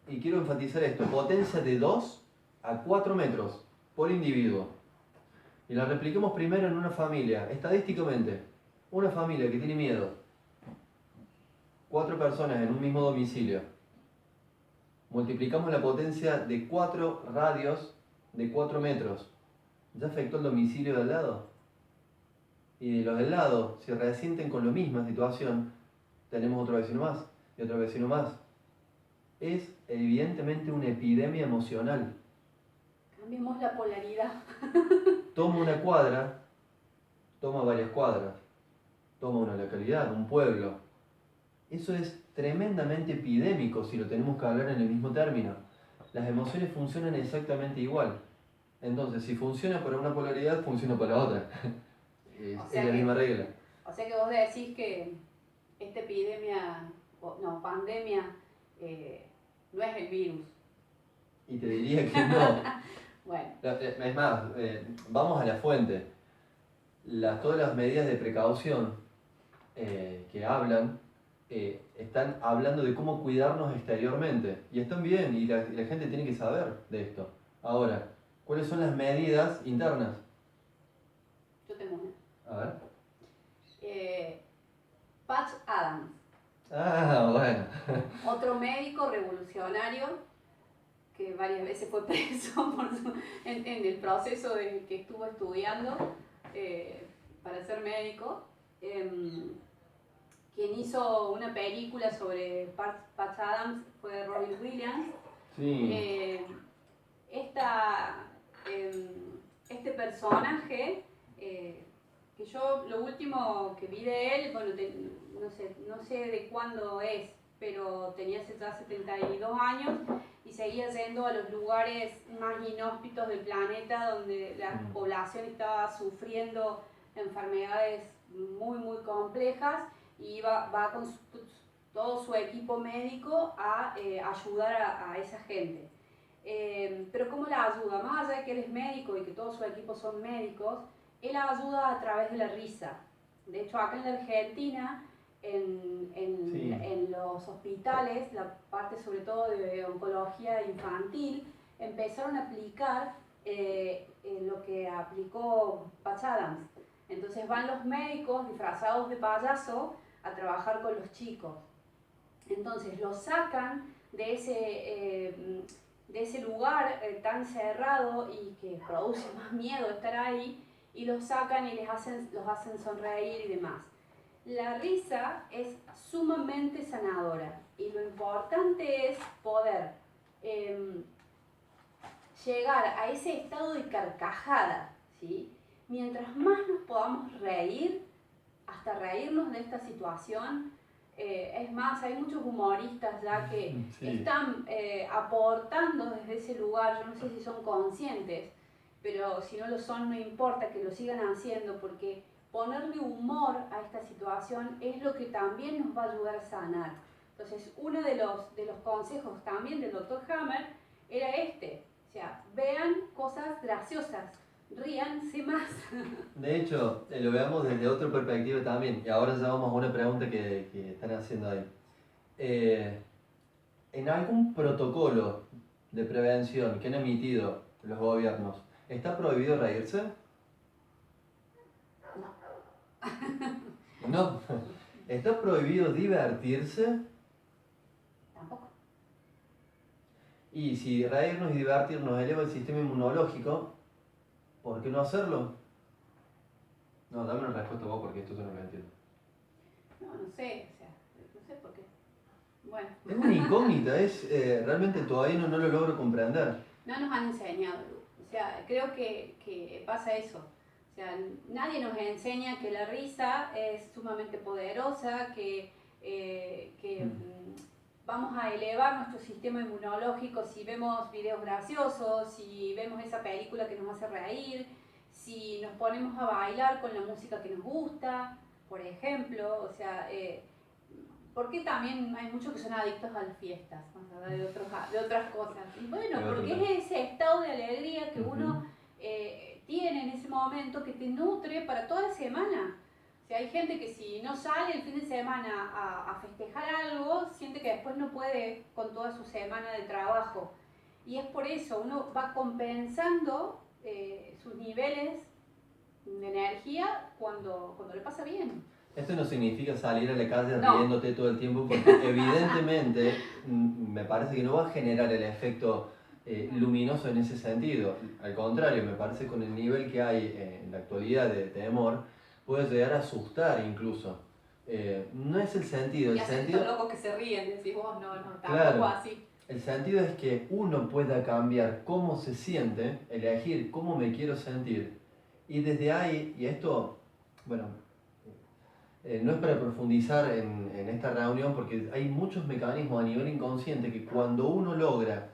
y quiero enfatizar esto, potencia de 2 a 4 metros por individuo. Y la repliquemos primero en una familia, estadísticamente, una familia que tiene miedo, 4 personas en un mismo domicilio, multiplicamos la potencia de 4 radios de 4 metros, ¿ya afectó el domicilio de al lado? Y los del lado, si resienten con la misma situación, tenemos otro vecino más y otro vecino más. Es evidentemente una epidemia emocional. Cambiemos la polaridad. Toma una cuadra, toma varias cuadras, toma una localidad, un pueblo. Eso es tremendamente epidémico si lo tenemos que hablar en el mismo término. Las emociones funcionan exactamente igual. Entonces, si funciona para una polaridad, funciona para la otra. Es la misma regla. O sea que vos decís que esta epidemia, no, pandemia, no es el virus. Y te diría que no. Bueno. Es más, vamos a la fuente. Todas las medidas de precaución que hablan, están hablando de cómo cuidarnos exteriormente. Y están bien, y la gente tiene que saber de esto. Ahora, ¿cuáles son las medidas internas? Yo tengo una. A ver. Patch Adams, Ah, bueno. otro médico revolucionario que varias veces fue preso en el proceso de que estuvo estudiando para ser médico. Quien hizo una película sobre Patch Adams fue Robin Williams. Sí. Este personaje, que yo lo último que vi de él, bueno, no sé de cuándo es, pero tenía ya 72 años y seguía yendo a los lugares más inhóspitos del planeta donde la población estaba sufriendo enfermedades muy complejas y va con todo su equipo médico a ayudar a esa gente. Pero ¿cómo la ayuda? Más allá de que él es médico y que todo su equipo son médicos, él ayuda a través de la risa. De hecho, acá en la Argentina, en los hospitales, la parte sobre todo de oncología infantil, empezaron a aplicar lo que aplicó Patch Adams. Entonces van los médicos disfrazados de payaso a trabajar con los chicos. Entonces los sacan de ese lugar tan cerrado y que produce más miedo estar ahí, y los sacan y los hacen sonreír y demás. La risa es sumamente sanadora y lo importante es poder llegar a ese estado de carcajada, ¿sí? Mientras más nos podamos reír, hasta reírnos de esta situación, Es más, hay muchos humoristas ya que Sí. están aportando desde ese lugar, yo no sé si son conscientes, pero si no lo son, no importa que lo sigan haciendo, porque ponerle humor a esta situación es lo que también nos va a ayudar a sanar. Entonces, uno de los consejos también del Dr. Hammer era este, o sea, vean cosas graciosas, ríanse más. De hecho, lo veamos desde otra perspectiva también, y ahora ya vamos a una pregunta que están haciendo ahí. ¿En algún protocolo de prevención que han emitido los gobiernos, está prohibido reírse? No. ¿Está prohibido divertirse? Tampoco. Y si reírnos y divertirnos eleva el sistema inmunológico, ¿por qué no hacerlo? No, dame una respuesta vos porque esto yo no lo entiendo. No sé, o sea, no sé por qué. Bueno. Es una incógnita, realmente todavía no lo logro comprender. No nos han enseñado, Lu. O sea, creo que pasa eso. O sea, nadie nos enseña que la risa es sumamente poderosa, que vamos a elevar nuestro sistema inmunológico si vemos videos graciosos, si vemos esa película que nos hace reír, si nos ponemos a bailar con la música que nos gusta, por ejemplo. O sea, porque también hay muchos que son adictos a las fiestas, más allá de otras cosas. Y bueno, porque es ese estado de alegría que uno tiene en ese momento que te nutre para toda la semana. O sea, hay gente que si no sale el fin de semana a festejar algo, siente que después no puede con toda su semana de trabajo. Y es por eso, uno va compensando sus niveles de energía cuando le pasa bien. Esto no significa salir a la calle No. riéndote todo el tiempo, porque evidentemente me parece que no va a generar el efecto luminoso en ese sentido. Al contrario, me parece que con el nivel que hay en la actualidad de temor, puede llegar a asustar incluso. No es el sentido. Y hacen estos locos que se ríen, decís vos, no, tampoco claro, así. El sentido es que uno pueda cambiar cómo se siente, elegir cómo me quiero sentir, y desde ahí, y esto, bueno, no es para profundizar en esta reunión porque hay muchos mecanismos a nivel inconsciente que cuando uno logra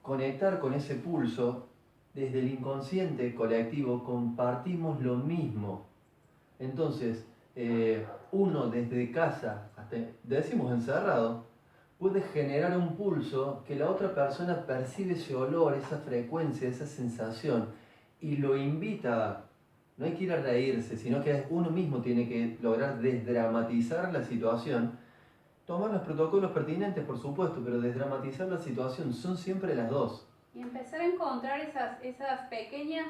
conectar con ese pulso, desde el inconsciente colectivo compartimos lo mismo. Entonces, uno desde casa, hasta, decimos encerrado, puede generar un pulso que la otra persona percibe ese olor, esa frecuencia, esa sensación, y lo invita. No hay que ir a reírse, sino que uno mismo tiene que lograr desdramatizar la situación, tomar los protocolos pertinentes, por supuesto, pero desdramatizar la situación, son siempre las dos. Y empezar a encontrar esas pequeñas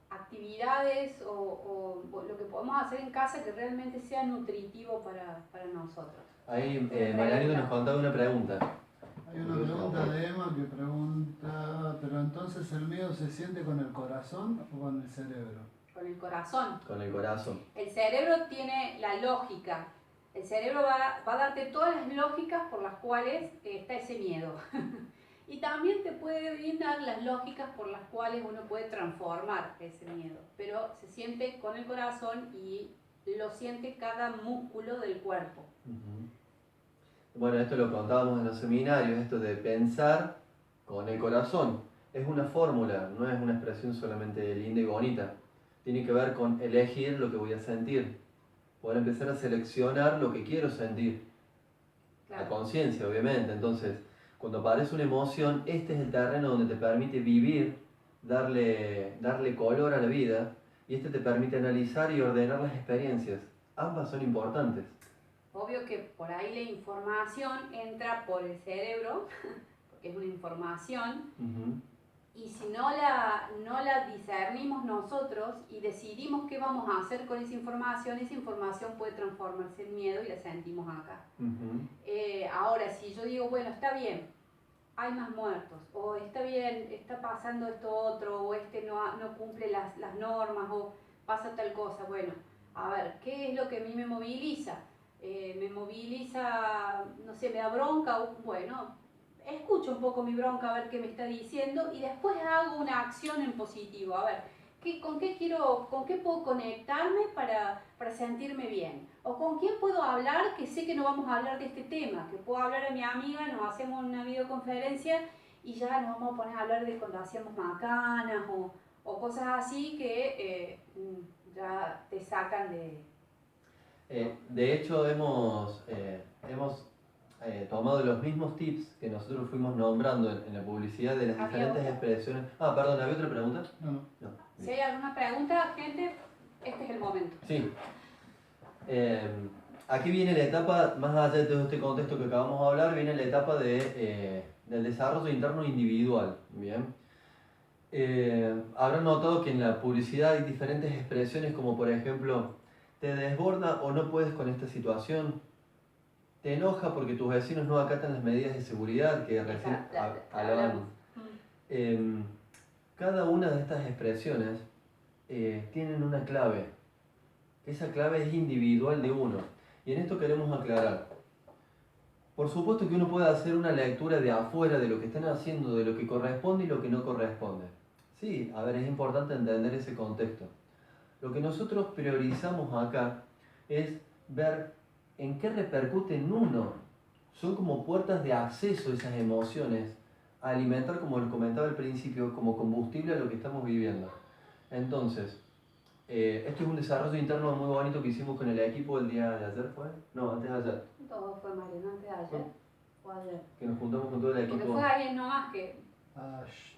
actividades o lo que podemos hacer en casa que realmente sea nutritivo para nosotros. Ahí Marianito nos contaba una pregunta. Hay una pregunta de Emma que pregunta, pero entonces el miedo se siente con el corazón o con el cerebro? Con el corazón. Con el corazón. El cerebro tiene la lógica. El cerebro va a darte todas las lógicas por las cuales está ese miedo. Y también te puede brindar las lógicas por las cuales uno puede transformar ese miedo. Pero se siente con el corazón y lo siente cada músculo del cuerpo. Bueno, esto lo contábamos en los seminarios, esto de pensar con el corazón. Es una fórmula, no es una expresión solamente linda y bonita. Tiene que ver con elegir lo que voy a sentir. Poder empezar a seleccionar lo que quiero sentir. Claro. A conciencia, obviamente. Entonces, cuando aparece una emoción, este es el terreno donde te permite vivir, darle color a la vida, y este te permite analizar y ordenar las experiencias. Ambas son importantes. Obvio que por ahí la información entra por el cerebro, porque es una información, y si no la discernimos nosotros y decidimos qué vamos a hacer con esa información puede transformarse en miedo y la sentimos acá. Ahora, si yo digo, bueno, está bien, hay más muertos, o está bien, está pasando esto otro, o no cumple las normas, o pasa tal cosa, bueno, a ver, ¿qué es lo que a mí me moviliza? Me moviliza, no sé, me da bronca, bueno, escucho un poco mi bronca a ver qué me está diciendo y después hago una acción en positivo, a ver, con qué puedo conectarme para sentirme bien? ¿O con quién puedo hablar que sé que no vamos a hablar de este tema? Que puedo hablar a mi amiga, nos hacemos una videoconferencia y ya nos vamos a poner a hablar de cuando hacíamos macanas o cosas así que ya te sacan de... De hecho, hemos tomado los mismos tips que nosotros fuimos nombrando en la publicidad de las Había diferentes otra. expresiones. Ah, perdón, ¿había otra pregunta? No, no. No. Si hay alguna pregunta, gente, este es el momento. Sí. Aquí viene la etapa, más allá de todo este contexto que acabamos de hablar, viene la etapa del desarrollo interno individual. Bien. Habrán notado que en la publicidad hay diferentes expresiones como por ejemplo, te desborda o no puedes con esta situación, te enoja porque tus vecinos no acatan las medidas de seguridad que recién hablábamos. Cada una de estas expresiones tienen una clave. Esa clave es individual de uno. Y en esto queremos aclarar. Por supuesto que uno puede hacer una lectura de afuera de lo que están haciendo, de lo que corresponde y lo que no corresponde. Sí, a ver, es importante entender ese contexto. Lo que nosotros priorizamos acá es ver en qué repercute en uno. Son como puertas de acceso esas emociones a alimentar, como les comentaba al principio, como combustible a lo que estamos viviendo. Entonces, esto es un desarrollo interno muy bonito que hicimos con el equipo el día de ayer, ¿fue? No, antes de ayer. Todo fue Mariano, antes de ayer o ayer. Que nos juntamos con todo el Porque equipo. fue ayer nomás que...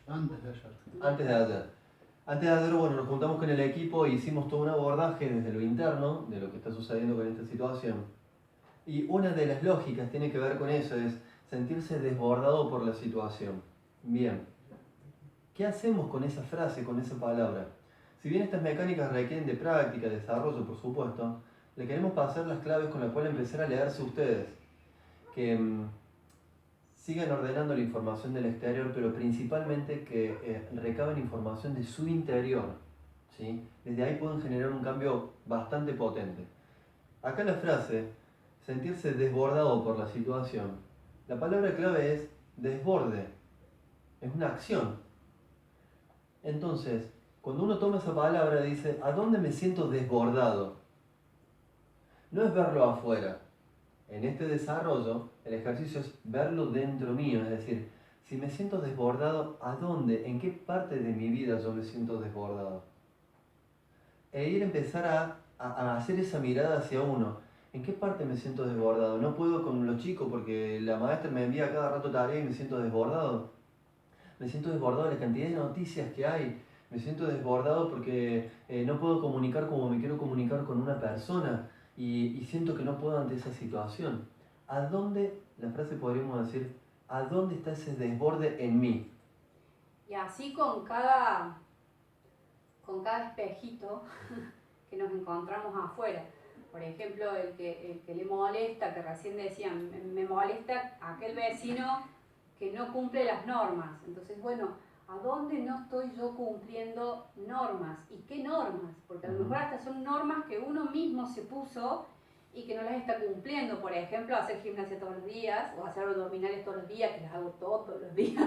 Antes de ayer. Antes de ayer. Antes de ayer, bueno, nos juntamos con el equipo e hicimos todo un abordaje desde lo interno, de lo que está sucediendo con esta situación. Y una de las lógicas tiene que ver con eso, es sentirse desbordado por la situación. Bien, ¿qué hacemos con esa frase, con esa palabra? Si bien estas mecánicas requieren de práctica, de desarrollo, por supuesto, le queremos pasar las claves con las cuales empezar a leerse ustedes. Que sigan ordenando la información del exterior, pero principalmente que recaben información de su interior. ¿Sí? Desde ahí pueden generar un cambio bastante potente. Acá la frase, sentirse desbordado por la situación, la palabra clave es desborde, es una acción. Entonces, cuando uno toma esa palabra dice, ¿a dónde me siento desbordado? No es verlo afuera. En este desarrollo, el ejercicio es verlo dentro mío, es decir, si me siento desbordado, ¿a dónde? ¿En qué parte de mi vida yo me siento desbordado? E ir a empezar a hacer esa mirada hacia uno. ¿En qué parte me siento desbordado? No puedo con los chicos porque la maestra me envía cada rato tarea y me siento desbordado. Me siento desbordado de la cantidad de noticias que hay. Me siento desbordado porque no puedo comunicar como me quiero comunicar con una persona y siento que no puedo ante esa situación. ¿A dónde, la frase podríamos decir, a dónde está ese desborde en mí? Y así con cada espejito que nos encontramos afuera. Por ejemplo, el que le molesta, que recién decían, me molesta aquel vecino que no cumple las normas. Entonces, bueno, ¿a dónde no estoy yo cumpliendo normas? ¿Y qué normas? Porque a lo mejor hasta son normas que uno mismo se puso y que no las está cumpliendo. Por ejemplo, hacer gimnasia todos los días o hacer abdominales todos los días, que las hago todos los días.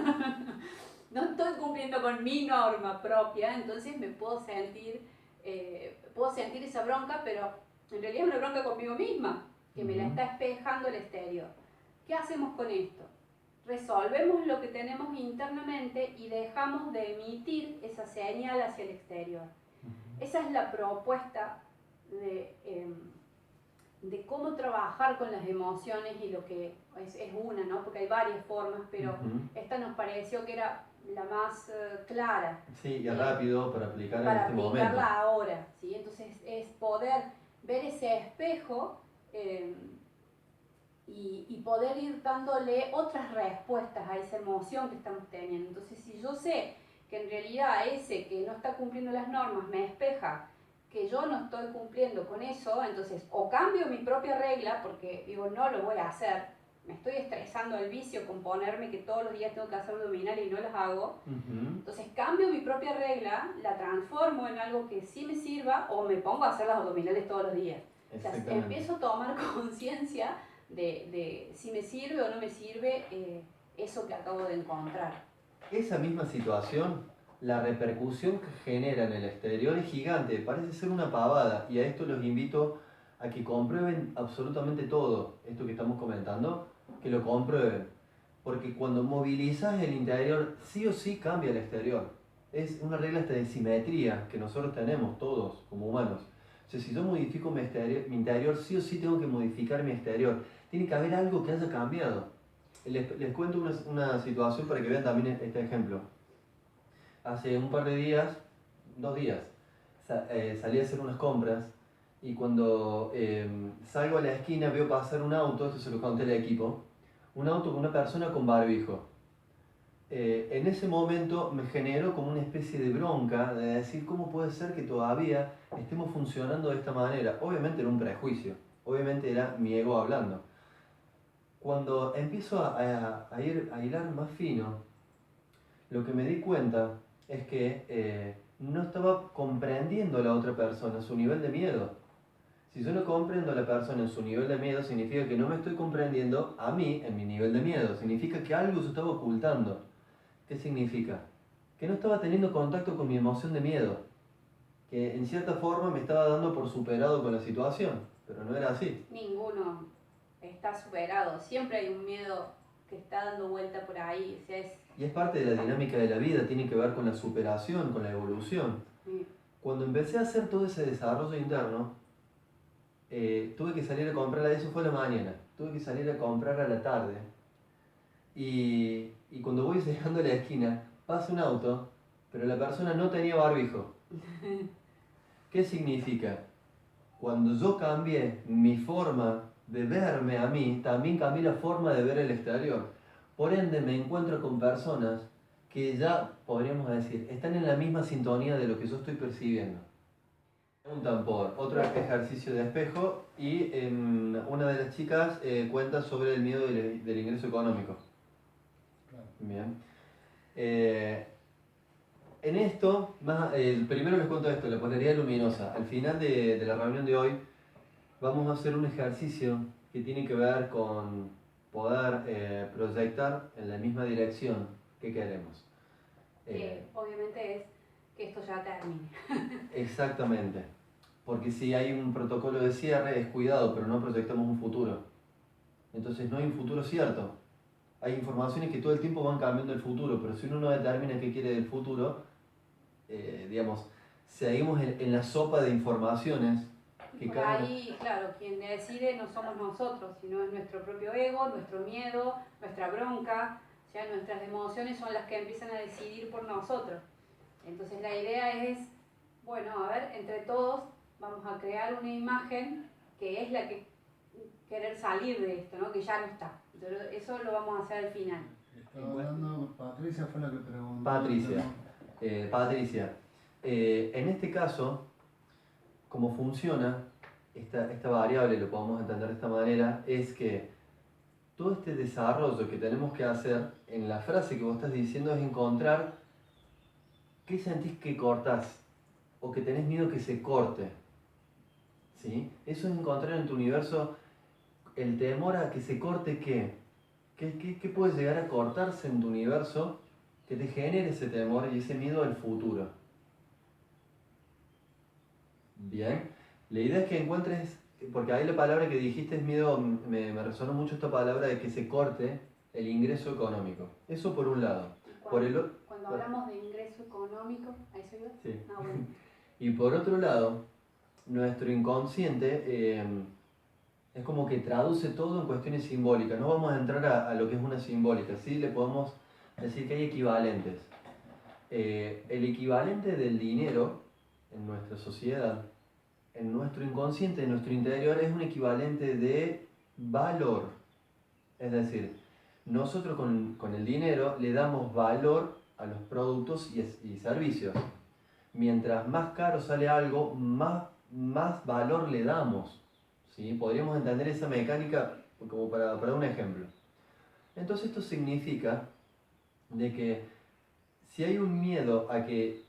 No estoy cumpliendo con mi norma propia, entonces me puedo sentir esa bronca, pero en realidad es una bronca conmigo misma, que me la está espejando el exterior. ¿Qué hacemos con esto? Resolvemos lo que tenemos internamente y dejamos de emitir esa señal hacia el exterior. Esa es la propuesta de cómo trabajar con las emociones y lo que es una, ¿no? Porque hay varias formas, pero esta nos pareció que era la más clara. Sí, y rápido para aplicar en este momento. Para aplicarla ahora, ¿sí? Entonces es poder ver ese espejo y poder ir dándole otras respuestas a esa emoción que estamos teniendo. Entonces, si yo sé que en realidad ese que no está cumpliendo las normas me espeja que yo no estoy cumpliendo con eso, entonces o cambio mi propia regla, porque digo, no lo voy a hacer, me estoy estresando el vicio con ponerme que todos los días tengo que hacer abdominales y no las hago, entonces cambio mi propia regla, la transformo en algo que sí me sirva o me pongo a hacer las abdominales todos los días. O sea, empiezo a tomar conciencia de si me sirve o no me sirve eso que acabo de encontrar. Esa misma situación la repercusión que genera en el exterior es gigante, parece ser una pavada, y a esto los invito a que comprueben absolutamente todo esto que estamos comentando, que lo comprueben, porque cuando movilizas el interior, sí o sí cambia el exterior. Es una regla hasta de simetría que nosotros tenemos todos como humanos. O sea, si yo modifico mi interior, sí o sí tengo que modificar mi exterior. Tiene que haber algo que haya cambiado. Les cuento una situación para que vean también este ejemplo. Hace un par de días, 2 días, salí a hacer unas compras y cuando salgo a la esquina veo pasar un auto, esto se lo conté al equipo, un auto con una persona con barbijo. En ese momento me generó como una especie de bronca de decir cómo puede ser que todavía estemos funcionando de esta manera. Obviamente era un prejuicio, obviamente era mi ego hablando. Cuando empiezo a hilar más fino, lo que me di cuenta es que no estaba comprendiendo a la otra persona su nivel de miedo. Si yo no comprendo a la persona en su nivel de miedo, significa que no me estoy comprendiendo a mí en mi nivel de miedo. Significa que algo se estaba ocultando. ¿Qué significa? Que no estaba teniendo contacto con mi emoción de miedo. Que en cierta forma me estaba dando por superado con la situación, pero no era así. Ninguno está superado, siempre hay un miedo que está dando vuelta por ahí, o sea, Y es parte de la dinámica de la vida, tiene que ver con la superación, con la evolución. sí. Cuando empecé a hacer todo ese desarrollo interno, tuve que salir a comprar, eso fue a la mañana, tuve que salir a comprar a la tarde. Y cuando voy llegando a la esquina, pasa un auto, pero la persona no tenía barbijo. ¿Qué significa? Cuando yo cambié mi forma de verme a mí, también cambié la forma de ver el exterior. Por ende, me encuentro con personas que ya, podríamos decir, están en la misma sintonía de lo que yo estoy percibiendo. Preguntan por otro ejercicio de espejo y una de las chicas cuenta sobre el miedo del ingreso económico. Claro. Bien. En esto, primero les cuento esto, la polaridad luminosa. Al final de la reunión de hoy vamos a hacer un ejercicio que tiene que ver con poder proyectar en la misma dirección que queremos. Que obviamente es que esto ya termine. Exactamente. Porque si hay un protocolo de cierre es cuidado, pero no proyectamos un futuro. Entonces no hay un futuro cierto. Hay informaciones que todo el tiempo van cambiando el futuro, pero si uno no determina qué quiere del futuro, digamos, seguimos en la sopa de informaciones que Por cada ahí, claro, quien decide no somos nosotros, sino es nuestro propio ego, nuestro miedo, nuestra bronca, o sea, nuestras emociones son las que empiezan a decidir por nosotros. Entonces la idea es, bueno, a ver, entre todos vamos a crear una imagen que es la que querer salir de esto, ¿no? Que ya no está. Pero eso lo vamos a hacer al final. Estaba hablando, Patricia fue la que preguntó. Patricia, Patricia, en este caso, cómo funciona esta variable, lo podemos entender de esta manera, es que todo este desarrollo que tenemos que hacer en la frase que vos estás diciendo es encontrar qué sentís que cortás o que tenés miedo que se corte. ¿Sí? Eso es encontrar en tu universo el temor a que se corte qué. ¿Qué puede llegar a cortarse en tu universo que te genere ese temor y ese miedo al futuro? Bien, la idea es que encuentres, porque ahí la palabra que dijiste es miedo, me resonó mucho esta palabra de que se corte el ingreso económico. Eso por un lado. Cuando hablamos de ingreso económico, ¿a eso iba? Sí. Ah, bueno. Y por otro lado, nuestro inconsciente es como que traduce todo en cuestiones simbólicas. No vamos a entrar a lo que es una simbólica, sí le podemos decir que hay equivalentes. El equivalente del dinero en nuestra sociedad, en nuestro inconsciente, en nuestro interior, es un equivalente de valor. Es decir, nosotros con el dinero le damos valor a los productos y servicios. Mientras más caro sale algo, más valor le damos. ¿Sí? Podríamos entender esa mecánica como para un ejemplo. Entonces esto significa de que si hay un miedo a que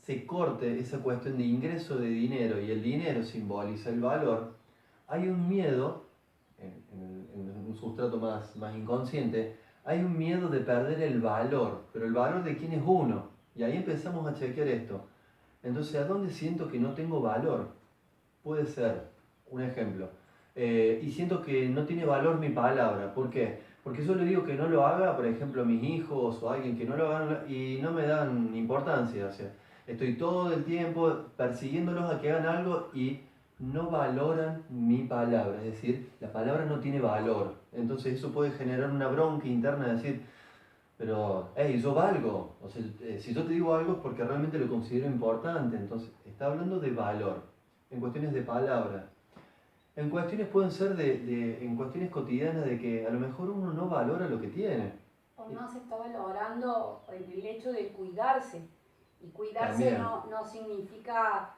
se corte esa cuestión de ingreso de dinero y el dinero simboliza el valor, hay un miedo, en un sustrato más inconsciente, hay un miedo de perder el valor, pero el valor de quién es uno. Y ahí empezamos a chequear esto. Entonces, ¿a dónde siento que no tengo valor? Puede ser, un ejemplo, y siento que no tiene valor mi palabra. ¿Por qué? Porque yo le digo que no lo haga, por ejemplo, a mis hijos o a alguien que no lo haga y no me dan importancia. O sea, estoy todo el tiempo persiguiéndolos a que hagan algo y no valoran mi palabra. Es decir, la palabra no tiene valor. Entonces eso puede generar una bronca interna de decir, pero, hey, yo valgo. O sea, si yo te digo algo es porque realmente lo considero importante. Entonces, está hablando de valor, en cuestiones de palabra. En cuestiones pueden ser en cuestiones cotidianas de que a lo mejor uno no valora lo que tiene. O no se está valorando el hecho de cuidarse. Y cuidarse También. no significa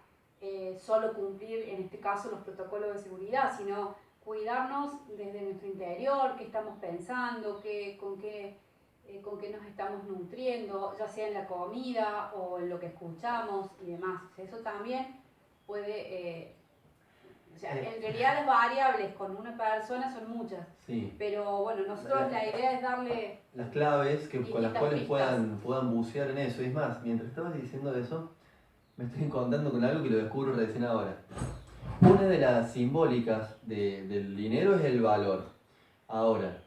solo cumplir, en este caso, los protocolos de seguridad, sino cuidarnos desde nuestro interior, qué estamos pensando, con qué nos estamos nutriendo, ya sea en la comida o en lo que escuchamos y demás. O sea, eso también puede... o sea, en realidad las variables con una persona son muchas, Sí. pero bueno, nosotros la idea es darle Las claves con las distintas cuales pistas. puedan bucear en eso. Y es más, mientras estabas diciendo eso, me estoy encontrando con algo que lo descubro recién ahora. Una de las simbólicas del dinero es el valor. Ahora,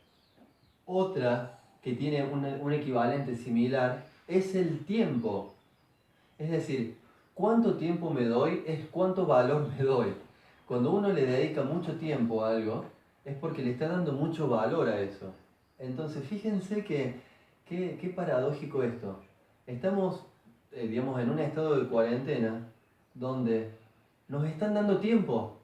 otra que tiene un equivalente similar es el tiempo. Es decir, cuánto tiempo me doy es cuánto valor me doy. Cuando uno le dedica mucho tiempo a algo, es porque le está dando mucho valor a eso. Entonces, fíjense qué paradójico esto. Estamos, digamos, en un estado de cuarentena donde nos están dando tiempo,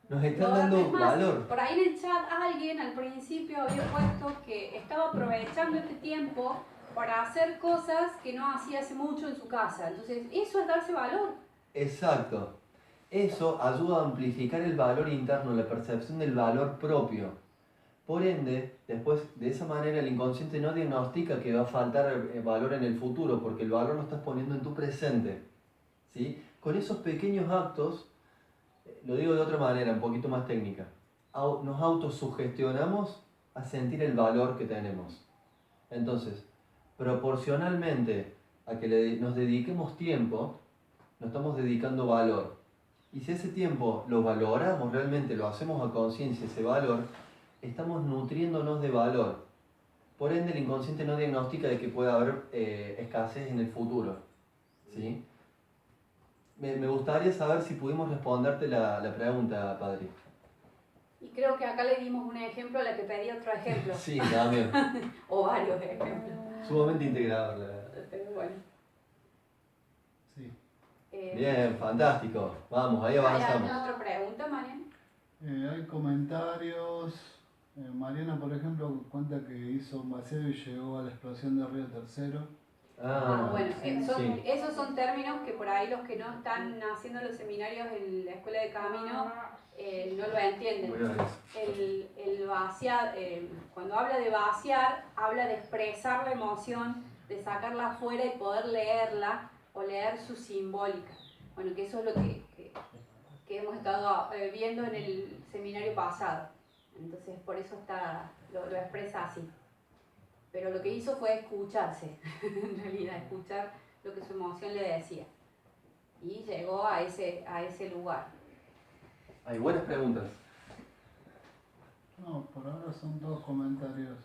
nos están dando Es más, valor. por ahí en el chat alguien al principio había puesto que estaba aprovechando este tiempo para hacer cosas que no hacía hace mucho en su casa. Entonces, eso es darse valor. Exacto. Eso ayuda a amplificar el valor interno, la percepción del valor propio. Por ende, después de esa manera el inconsciente no diagnostica que va a faltar valor en el futuro, porque el valor lo estás poniendo en tu presente. ¿Sí? Con esos pequeños actos, lo digo de otra manera, un poquito más técnica, nos autosugestionamos a sentir el valor que tenemos. Entonces, proporcionalmente a que nos dediquemos tiempo, nos estamos dedicando valor. Y si ese tiempo lo valoramos realmente, lo hacemos a conciencia, ese valor, estamos nutriéndonos de valor. Por ende, el inconsciente no diagnostica de que pueda haber escasez en el futuro. ¿Sí? Me gustaría saber si pudimos responderte la pregunta, Padre. Y creo que acá le dimos un ejemplo a la que pedía otro ejemplo. Sí, también. O varios ejemplos. Sumamente integrador, la verdad. Pero bueno. Sí. Bien, fantástico. Vamos, ahí ¿Hay avanzamos. alguna otra pregunta, Mariana? Hay comentarios. Mariana, por ejemplo, cuenta que hizo un vacío y llegó a la explosión del río Tercero. Bueno, sí. esos son términos que por ahí los que no están haciendo los seminarios en la Escuela de Camino no lo entienden. Voy a ver eso. El vaciar, cuando habla de vaciar, habla de expresar la emoción, de sacarla afuera y poder leerla o leer su simbólica. Bueno, que eso es lo que hemos estado viendo en el seminario pasado. Entonces, por eso lo expresa así. Pero lo que hizo fue escucharse, en realidad, escuchar lo que su emoción le decía. Y llegó a ese lugar. Hay buenas preguntas. No, por ahora son todos comentarios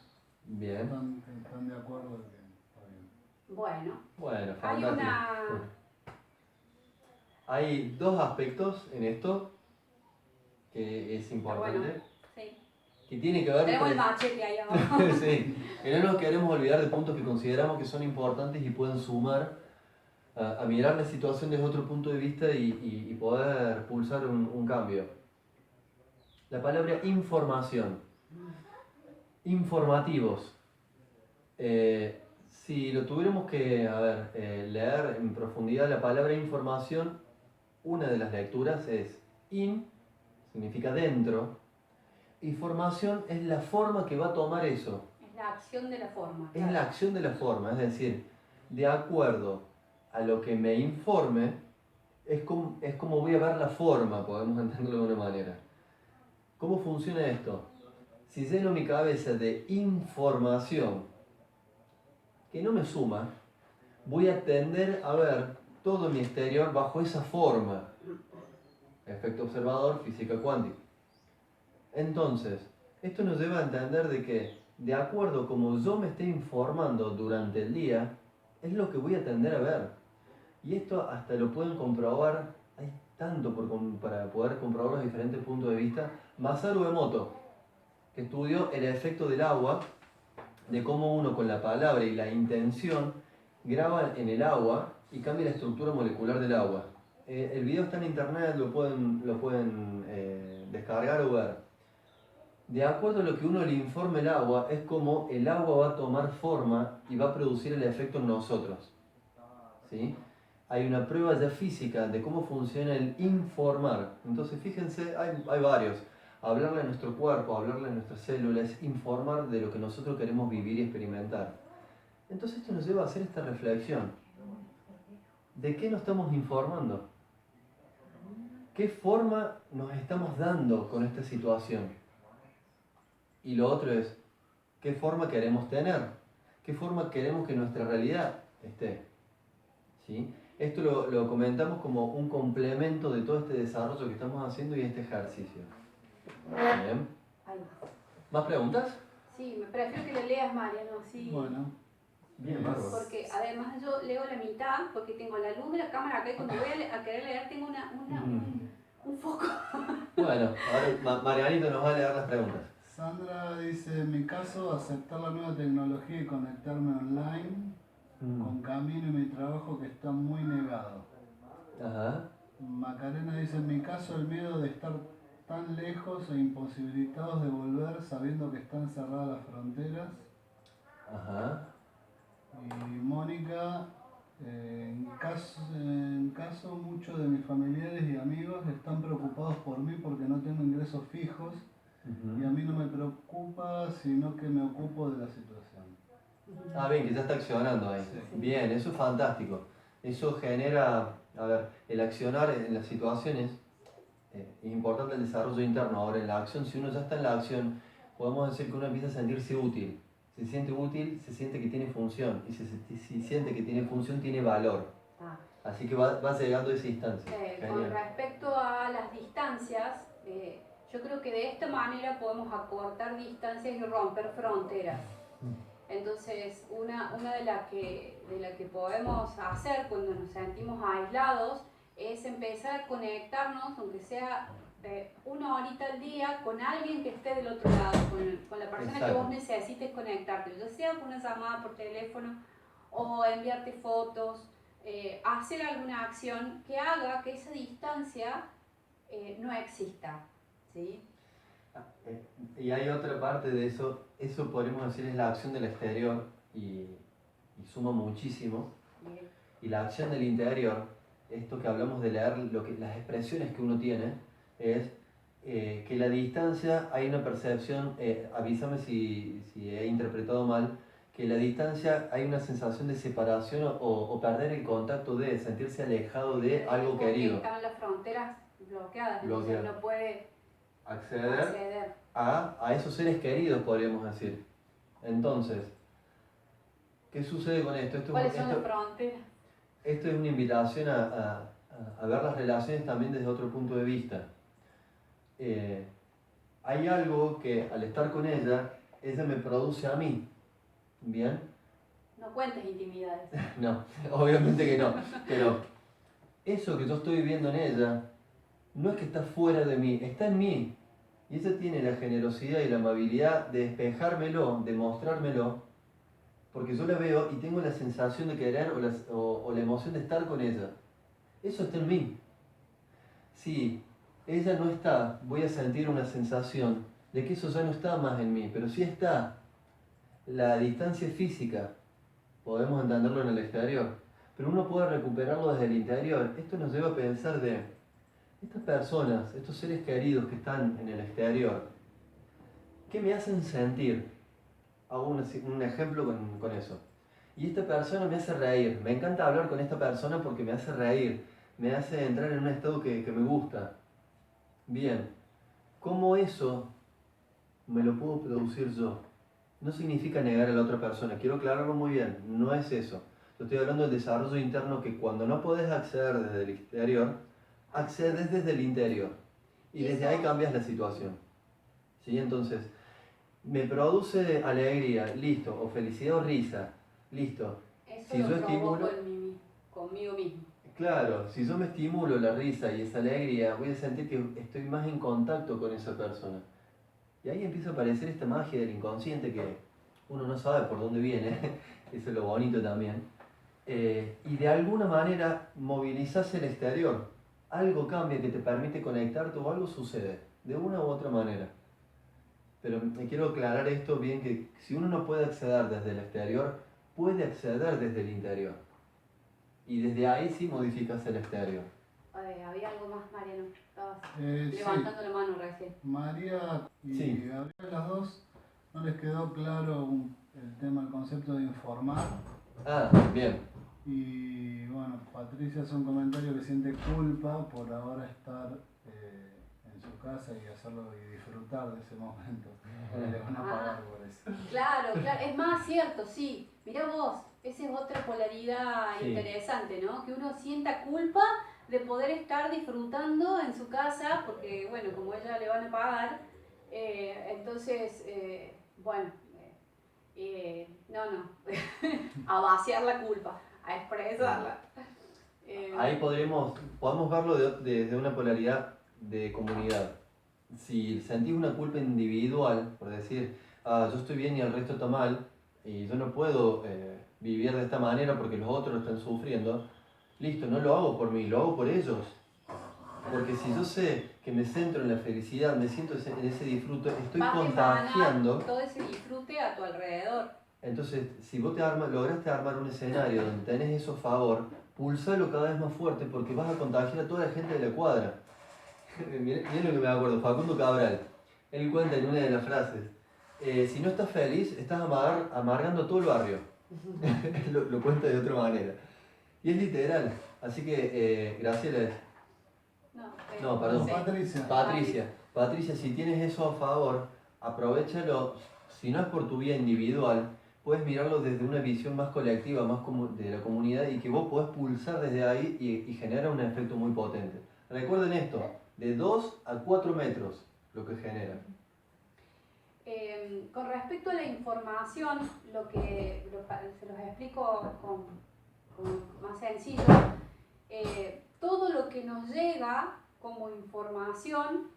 Bien. que están de acuerdo que está bien. Bueno, Bueno, hay fantástico. Hay dos aspectos en esto que es importante. bueno, sí. Que tiene que ver Tenemos el con... machete ahí abajo. Sí, que no nos queremos olvidar de puntos que consideramos que son importantes y pueden sumar a mirar la situación desde otro punto de vista y poder pulsar un cambio. La palabra información. Informativos. Si lo tuviéramos que leer en profundidad la palabra información, una de las lecturas es in, significa dentro, y formación es la forma que va a tomar eso. Es la acción de la forma. Es la acción de la forma, es decir, de acuerdo a lo que me informe, es como voy a ver la forma, podemos entenderlo de una manera. ¿Cómo funciona esto? Si lleno mi cabeza de información que no me suma, voy a tender a ver todo mi exterior bajo esa forma. Efecto observador, física cuántica. Entonces, esto nos lleva a entender de que, de acuerdo como yo me esté informando durante el día, es lo que voy a tender a ver. Y esto hasta lo pueden comprobar, hay tanto para poder comprobar los diferentes puntos de vista. Masaru Emoto, que estudió el efecto del agua, de cómo uno con la palabra y la intención graba en el agua y cambia la estructura molecular del agua. El video está en internet, lo pueden descargar o ver. De acuerdo a lo que uno le informe el agua, es como el agua va a tomar forma y va a producir el efecto en nosotros. ¿Sí? Hay una prueba ya física de cómo funciona el informar. Entonces, fíjense, hay varios. Hablarle a nuestro cuerpo, hablarle a nuestras células, informar de lo que nosotros queremos vivir y experimentar. Entonces, esto nos lleva a hacer esta reflexión. ¿De qué nos estamos informando? ¿Qué forma nos estamos dando con esta situación? Y lo otro es, ¿qué forma queremos tener? ¿Qué forma queremos que nuestra realidad esté? ¿Sí? Esto lo comentamos como un complemento de todo este desarrollo que estamos haciendo y este ejercicio. Bien. ¿Más preguntas? Sí, me prefiero que lo leas, Mariano, sí. Bueno, Bien, bárbaro. Porque además yo leo la mitad, porque tengo la luz de la cámara acá y cuando voy a querer leer tengo un foco. Bueno, ahora Marianito nos va a leer las preguntas. Sandra dice, en mi caso, aceptar la nueva tecnología y conectarme online con Camino y mi trabajo que está muy negado. Ajá. Macarena dice, en mi caso, el miedo de estar tan lejos e imposibilitados de volver sabiendo que están cerradas las fronteras. Ajá. Y Mónica, en caso muchos de mis familiares y amigos están preocupados por mí porque no tengo ingresos fijos y a mí no me preocupa sino que me ocupo de la situación. Ah, bien, que ya está accionando ahí. Sí. Bien, eso es fantástico. Eso genera, a ver, el accionar en las situaciones, es importante el desarrollo interno. Ahora, en la acción, si uno ya está en la acción, podemos decir que uno empieza a sentirse útil. Se siente útil, se siente que tiene función. Y si siente que tiene función, tiene valor. Así que va llegando a esa instancia. Con respecto a las distancias, yo creo que de esta manera podemos acortar distancias y romper fronteras. Entonces, una de las que podemos hacer cuando nos sentimos aislados es empezar a conectarnos, aunque sea una horita al día, con alguien que esté del otro lado, con la persona Exacto. que vos necesites conectarte, ya sea con una llamada por teléfono o enviarte fotos, hacer alguna acción que haga que esa distancia no exista, ¿sí? Y hay otra parte de eso podríamos decir es la acción del exterior y suma muchísimo. Y la acción del interior, esto que hablamos de leer las expresiones que uno tiene, es que la distancia, hay una percepción, avísame si he interpretado mal, que la distancia hay una sensación de separación o perder el contacto de, sentirse alejado de algo querido. Están las fronteras bloqueadas, entonces no puede acceder a esos seres queridos, podríamos decir. Entonces, ¿qué sucede con esto? ¿Cuáles son las fronteras? Esto es una invitación a ver las relaciones también desde otro punto de vista. Hay algo que al estar con ella me produce a mí. ¿Bien? No cuentes intimidades. No, obviamente que no. Pero eso que yo estoy viendo en ella no es que está fuera de mí, está en mí. Y ella tiene la generosidad y la amabilidad de despejármelo, de mostrármelo, porque yo la veo y tengo la sensación de querer o la emoción de estar con ella. Eso está en mí. Si ella no está, voy a sentir una sensación de que eso ya no está más en mí, pero sí está. La distancia física, podemos entenderlo en el exterior, pero uno puede recuperarlo desde el interior. Esto nos lleva a pensar de estas personas, estos seres queridos que están en el exterior, ¿qué me hacen sentir? Hago un ejemplo con eso. Y esta persona me hace reír. Me encanta hablar con esta persona porque me hace reír, me hace entrar en un estado que me gusta. Bien, ¿cómo eso me lo puedo producir yo? No significa negar a la otra persona, quiero aclararlo muy bien, no es eso. Yo estoy hablando del desarrollo interno que cuando no podés acceder desde el exterior, accedes desde el interior. Y desde ahí cambias la situación. ¿Sí? Entonces, me produce alegría, listo, o felicidad o risa, listo. Eso Si lo yo provoco estimulo, conmigo mismo. claro, si yo me estimulo la risa y esa alegría, voy a sentir que estoy más en contacto con esa persona. Y ahí empieza a aparecer esta magia del inconsciente que uno no sabe por dónde viene, eso es lo bonito también. Y de alguna manera movilizas el exterior. Algo cambia que te permite conectarte o algo sucede, de una u otra manera. Pero me quiero aclarar esto bien, que si uno no puede acceder desde el exterior, puede acceder desde el interior. Y desde ahí sí modificas el exterior. Había algo más, Mariano. Estabas Sí. levantando la mano recién. María y Sí. Gabriel, las dos, no les quedó claro el tema, el concepto de informar. Ah, bien. Y bueno, Patricia hace un comentario que siente culpa por ahora estar en su casa y hacerlo y disfrutar de ese momento. Le van a pagar por eso. Claro, es más cierto, sí. Mirá vos, esa es otra polaridad Sí. interesante, ¿no? Que uno sienta culpa de poder estar disfrutando en su casa, porque bueno, como ella le van a pagar, entonces, bueno, no, a vaciar la culpa, a expresarla. Ahí podemos verlo desde una polaridad de comunidad. Si sentís una culpa individual, por decir, yo estoy bien y el resto está mal, y yo no puedo vivir de esta manera porque los otros lo están sufriendo, listo, no lo hago por mí, lo hago por ellos. Porque si yo sé que me centro en la felicidad, me siento en ese disfrute, estoy Vas a contagiando. emanar todo ese disfrute a tu alrededor. Entonces, si vos lograste armar un escenario donde tenés eso a favor, pulsalo cada vez más fuerte porque vas a contagiar a toda la gente de la cuadra. Miren lo que me acuerdo, Facundo Cabral. Él cuenta en una de las frases, si no estás feliz, estás amargando todo el barrio. Lo cuenta de otra manera. Y es literal. Así que, Graciela, no, perdón. Patricia. Patricia, si tienes eso a favor, aprovéchalo. Si no es por tu vida individual, puedes mirarlo desde una visión más colectiva, más como de la comunidad, y que vos podés pulsar desde ahí y genera un efecto muy potente. Recuerden esto, de 2 a 4 metros lo que genera. Con respecto a la información, se los explico con más sencillo. Todo lo que nos llega como información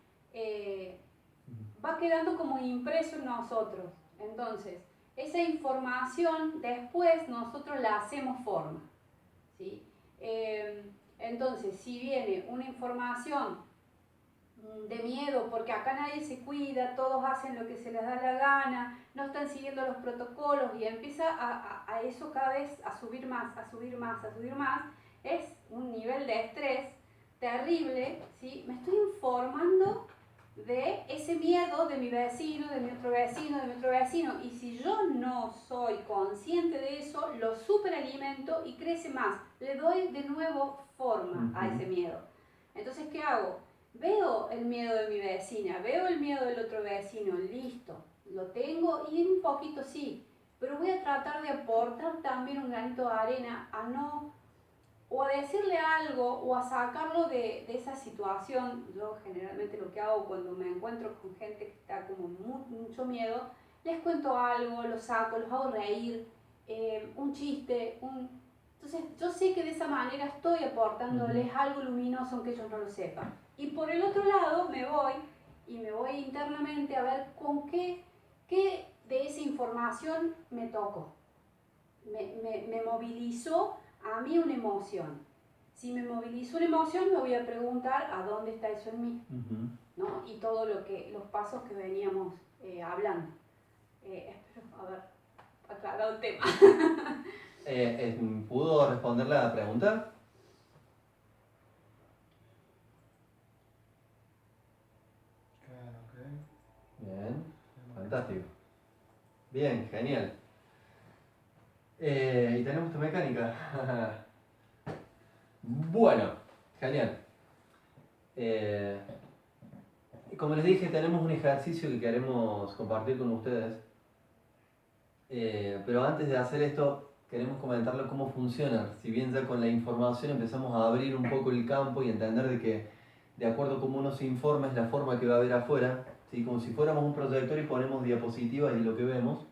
va quedando como impreso en nosotros. Entonces, esa información después nosotros la hacemos forma, ¿sí? Entonces, si viene una información de miedo, porque acá nadie se cuida, todos hacen lo que se les da la gana, no están siguiendo los protocolos y empieza a eso cada vez a subir más, a subir más, a subir más, es un nivel de estrés terrible, ¿sí? Me estoy informando de ese miedo de mi vecino, de mi otro vecino, de mi otro vecino, y si yo no soy consciente de eso, lo superalimento y crece más, le doy de nuevo forma a ese miedo. Entonces, ¿qué hago? Veo el miedo de mi vecina, veo el miedo del otro vecino, listo, lo tengo y un poquito sí, pero voy a tratar de aportar también un granito de arena a no, o a decirle algo, o a sacarlo de esa situación. Yo generalmente lo que hago cuando me encuentro con gente que está como mucho miedo, les cuento algo, los saco, los hago reír, un chiste, Entonces yo sé que de esa manera estoy aportándoles algo luminoso aunque ellos no lo sepan. Y por el otro lado me voy internamente a ver con qué de esa información me tocó. Me movilizó a mí una emoción. Si me movilizó una emoción, me voy a preguntar a dónde está eso en mí, ¿no? Y todo los pasos que veníamos hablando. Espero haber aclarado el tema. ¿Pudo responder la pregunta? Bien, fantástico. Bien, genial. Y tenemos tu mecánica. Bueno, genial. Y como les dije, tenemos un ejercicio que queremos compartir con ustedes. Pero antes de hacer esto, queremos comentarle cómo funciona. Si bien ya con la información empezamos a abrir un poco el campo y entender de que de acuerdo a cómo uno se informa es la forma que va a ver afuera, ¿sí? Como si fuéramos un proyector y ponemos diapositivas y lo que vemos.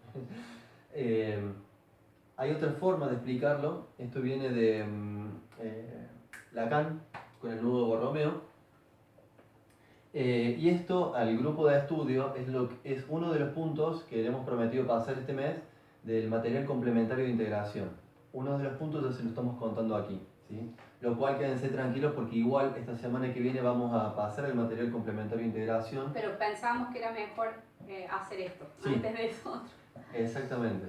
Hay otra forma de explicarlo. Esto viene de Lacan con el nudo Borromeo. Y esto al grupo de estudio es uno de los puntos que le hemos prometido pasar este mes del material complementario de integración. Uno de los puntos ya se lo estamos contando aquí, ¿sí? Lo cual quédense tranquilos porque igual esta semana que viene vamos a pasar el material complementario de integración. Pero pensábamos que era mejor hacer esto, Sí, antes de eso. exactamente.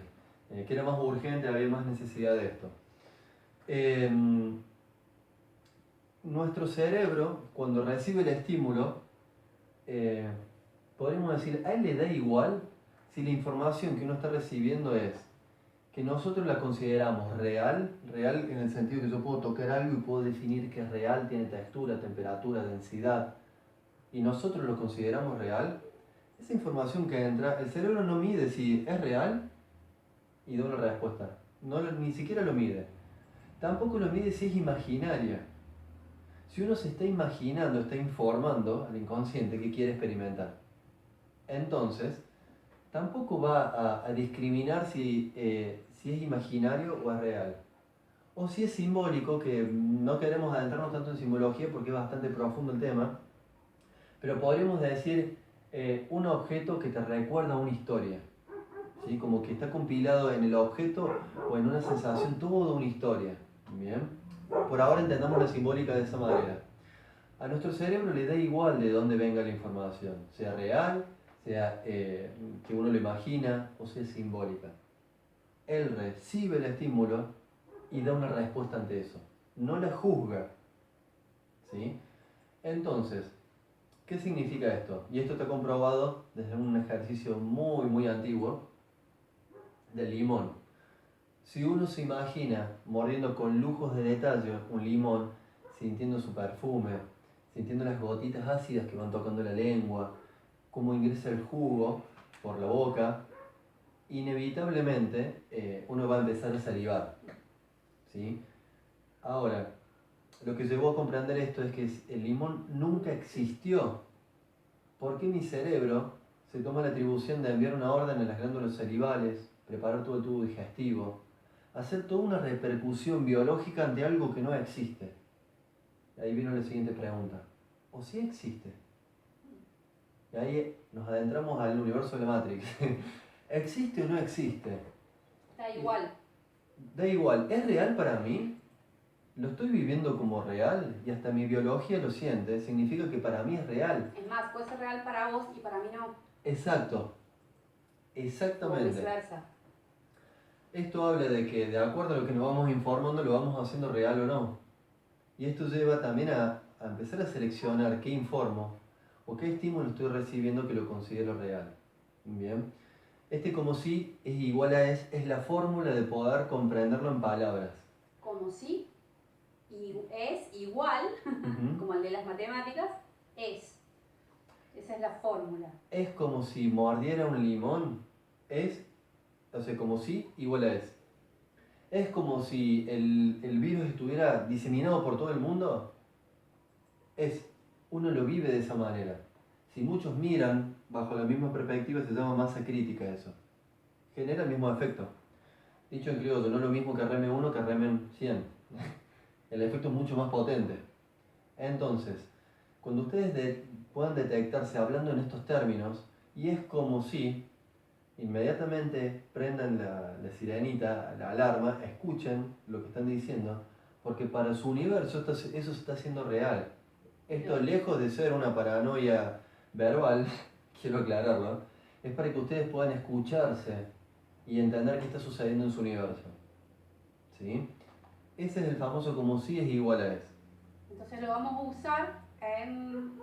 Que era más urgente, había más necesidad de esto. Nuestro cerebro, cuando recibe el estímulo, podríamos decir, a él le da igual si la información que uno está recibiendo es que nosotros la consideramos real, real en el sentido que yo puedo tocar algo y puedo definir que es real, tiene textura, temperatura, densidad, y nosotros lo consideramos real. Esa información que entra, el cerebro no mide si es real y da una respuesta, ni siquiera lo mide. Tampoco lo mide si es imaginaria. Si uno se está imaginando, está informando al inconsciente que quiere experimentar. Entonces, tampoco va a discriminar si es imaginario o es real. O si es simbólico, que no queremos adentrarnos tanto en simbología porque es bastante profundo el tema, pero podríamos decir un objeto que te recuerda a una historia, ¿sí? Como que está compilado en el objeto o en una sensación toda una historia. ¿Bien? Por ahora entendamos la simbólica de esa manera. A nuestro cerebro le da igual de dónde venga la información, sea real, sea que uno lo imagina o sea simbólica. Él recibe el estímulo y da una respuesta ante eso. No la juzga. ¿Sí? Entonces, ¿qué significa esto? Y esto está comprobado desde un ejercicio muy, muy antiguo del limón. Si uno se imagina mordiendo con lujos de detalle un limón, sintiendo su perfume, sintiendo las gotitas ácidas que van tocando la lengua, cómo ingresa el jugo por la boca, inevitablemente uno va a empezar a salivar, ¿sí? Ahora, lo que llevó a comprender esto es que el limón nunca existió. ¿Por qué mi cerebro se toma la atribución de enviar una orden a las glándulas salivales, preparar todo el tubo digestivo, hacer toda una repercusión biológica ante algo que no existe? Y ahí vino la siguiente pregunta. ¿O sí existe? Y ahí nos adentramos al universo de la Matrix. ¿Existe o no existe? Da igual. Da igual. ¿Es real para mí? ¿Lo estoy viviendo como real? Y hasta mi biología lo siente. Significa que para mí es real. Es más, puede ser real para vos y para mí no. Exacto. Exactamente. O viceversa. Esto habla de que de acuerdo a lo que nos vamos informando lo vamos haciendo real o no. Y esto lleva también a empezar a seleccionar qué informo o qué estímulo estoy recibiendo que lo considero real. Bien. Este como si es igual a es la fórmula de poder comprenderlo en palabras. Como si es igual, como el de las matemáticas, es. Esa es la fórmula. Es como si mordiera un limón, como si igual a es. Es como si el virus estuviera diseminado por todo el mundo, uno lo vive de esa manera. Si muchos miran bajo la misma perspectiva, se llama masa crítica eso. Genera el mismo efecto. Dicho en criollo, no es lo mismo que reme 1 que remen 100. El efecto es mucho más potente. Entonces, cuando ustedes puedan detectarse hablando en estos términos, y es como si inmediatamente prendan la sirenita, la alarma, escuchen lo que están diciendo, porque para su universo eso se está haciendo real. Esto, lejos de ser una paranoia verbal, quiero aclararlo, es para que ustedes puedan escucharse y entender qué está sucediendo en su universo. ¿Sí? Ese es el famoso como si es igual a es. Entonces lo vamos a usar en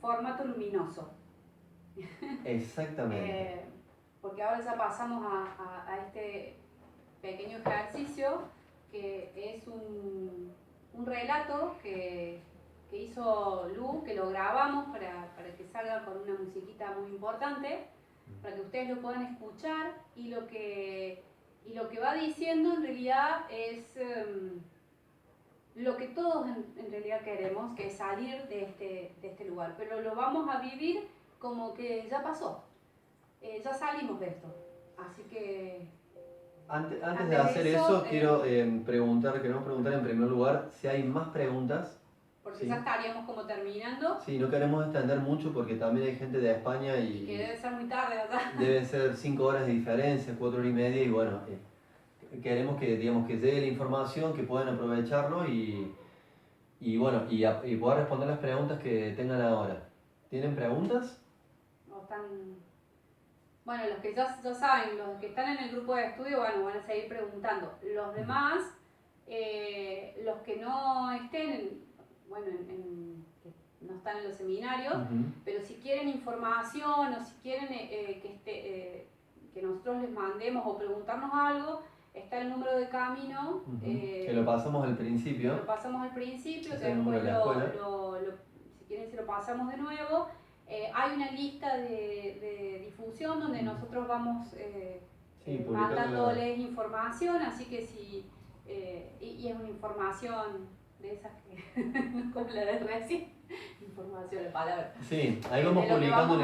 formato luminoso. Exactamente. Porque ahora ya pasamos a este pequeño ejercicio que es un relato que hizo Lu, que lo grabamos para que salga con una musiquita muy importante, para que ustedes lo puedan escuchar y lo que Y lo que va diciendo en realidad es lo que todos en realidad queremos, que es salir de este lugar. Pero lo vamos a vivir como que ya pasó, ya salimos de esto. Así que... Antes de hacer eso, quiero queremos preguntar en primer lugar si hay más preguntas. Porque sí. ya estaríamos como terminando. Sí, no queremos extender mucho porque también hay gente de España y que debe ser muy tarde, ¿verdad? Debe ser 5 horas de diferencia, 4 horas y media y bueno, queremos que, digamos, que llegue la información, que puedan aprovecharlo y bueno, y poder responder las preguntas que tengan ahora. ¿Tienen preguntas? O están... Bueno, los que ya saben, los que están en el grupo de estudio, bueno, van a seguir preguntando. Los demás, los que no estén, bueno, que no están en los seminarios, pero si quieren información o si quieren que nosotros les mandemos o preguntarnos algo, está el número de camino. Que lo pasamos al principio. Lo pasamos al principio, que después si quieren se lo pasamos de nuevo. Hay una lista de difusión donde nosotros vamos mandándoles información, así que si... y es una información de esas que... como la de recién. Información, la palabra. Sí, ahí vamos publicando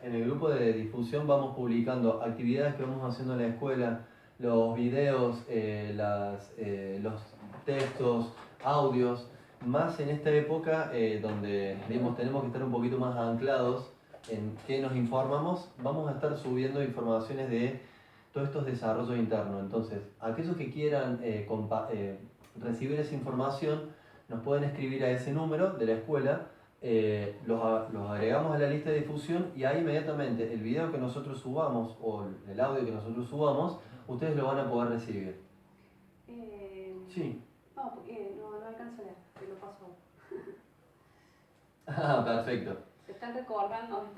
en el grupo de difusión, vamos publicando actividades que vamos haciendo en la escuela, los videos, los textos, audios, más en esta época donde digamos, tenemos que estar un poquito más anclados en qué nos informamos, vamos a estar subiendo informaciones de todos estos desarrollos internos. Entonces, aquellos que quieran recibir esa información, nos pueden escribir a ese número de la escuela, los agregamos a la lista de difusión y ahí inmediatamente el video que nosotros subamos o el audio que nosotros subamos, ustedes lo van a poder recibir. Sí. No, porque no alcanzo a leer, te lo paso. Perfecto. Nos están recordando.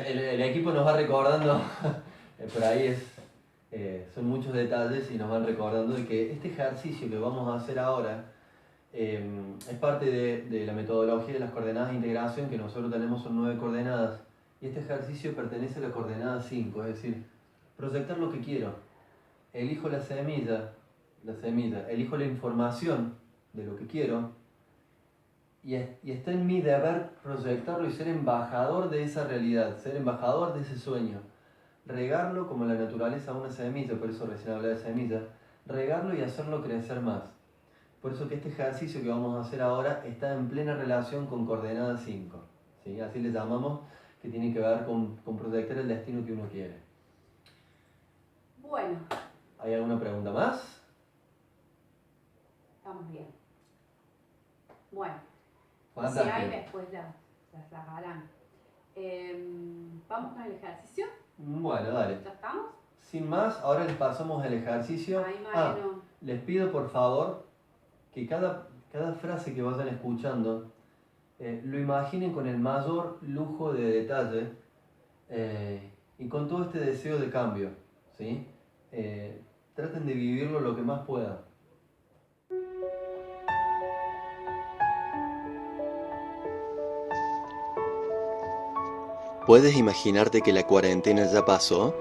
El equipo nos va recordando, por ahí son muchos detalles y nos van recordando de que este ejercicio que vamos a hacer ahora es parte de la metodología de las coordenadas de integración que nosotros tenemos, son 9 coordenadas y este ejercicio pertenece a la coordenada 5, es decir, proyectar lo que quiero. Elijo la semilla, elijo la información de lo que quiero y está en mi deber proyectarlo y ser embajador de esa realidad, ser embajador de ese sueño. Regarlo como la naturaleza una semilla, por eso recién hablé de semilla, regarlo y hacerlo crecer más. Por eso que este ejercicio que vamos a hacer ahora está en plena relación con coordenada 5, ¿sí? Así le llamamos, que tiene que ver con proyectar el destino que uno quiere. Bueno. ¿Hay alguna pregunta más? Estamos bien. Bueno. Fantástico. Si hay, después las harán. ¿Vamos con el ejercicio? Bueno, dale. ¿Ya estamos? Sin más, ahora les pasamos el ejercicio. Ay, Mariano. Les pido por favor que cada frase que vayan escuchando lo imaginen con el mayor lujo de detalle y con todo este deseo de cambio, ¿sí? Traten de vivirlo lo que más puedan. ¿Puedes imaginarte que la cuarentena ya pasó?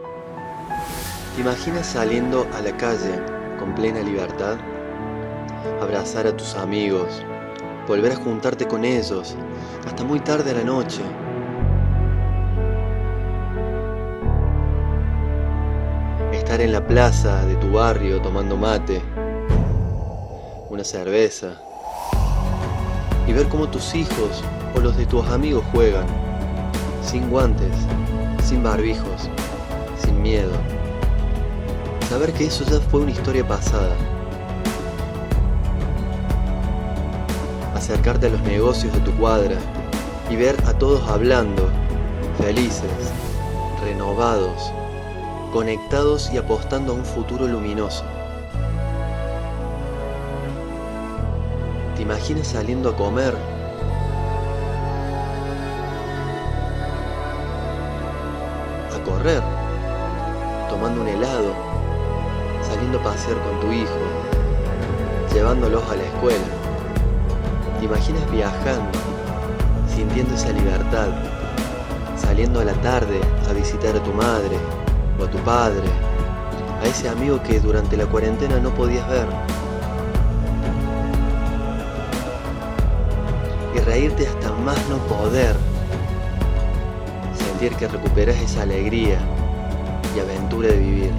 ¿Te imaginas saliendo a la calle con plena libertad? Abrazar a tus amigos, volver a juntarte con ellos hasta muy tarde a la noche. Estar en la plaza de tu barrio tomando mate, una cerveza y ver cómo tus hijos o los de tus amigos juegan, sin guantes, sin barbijos, sin miedo. Saber que eso ya fue una historia pasada. Acercarte a los negocios de tu cuadra y ver a todos hablando, felices, renovados, conectados y apostando a un futuro luminoso. ¿Te imaginas saliendo a comer? A correr, tomando un helado, saliendo a pasear con tu hijo, llevándolos a la escuela. ¿Te imaginas viajando, sintiendo esa libertad, saliendo a la tarde a visitar a tu madre o a tu padre, a ese amigo que durante la cuarentena no podías ver, y reírte hasta más no poder, sentir que recuperas esa alegría y aventura de vivir.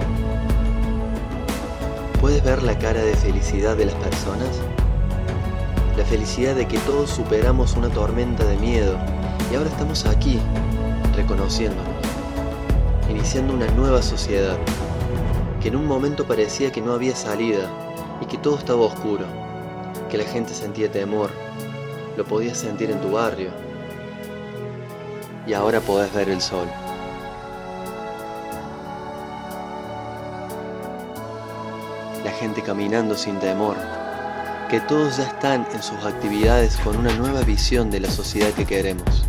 ¿Puedes ver la cara de felicidad de las personas? La felicidad de que todos superamos una tormenta de miedo y ahora estamos aquí, reconociéndonos, iniciando una nueva sociedad, que en un momento parecía que no había salida y que todo estaba oscuro, que la gente sentía temor, lo podías sentir en tu barrio, y ahora podés ver el sol. La gente caminando sin temor, que todos ya están en sus actividades con una nueva visión de la sociedad que queremos.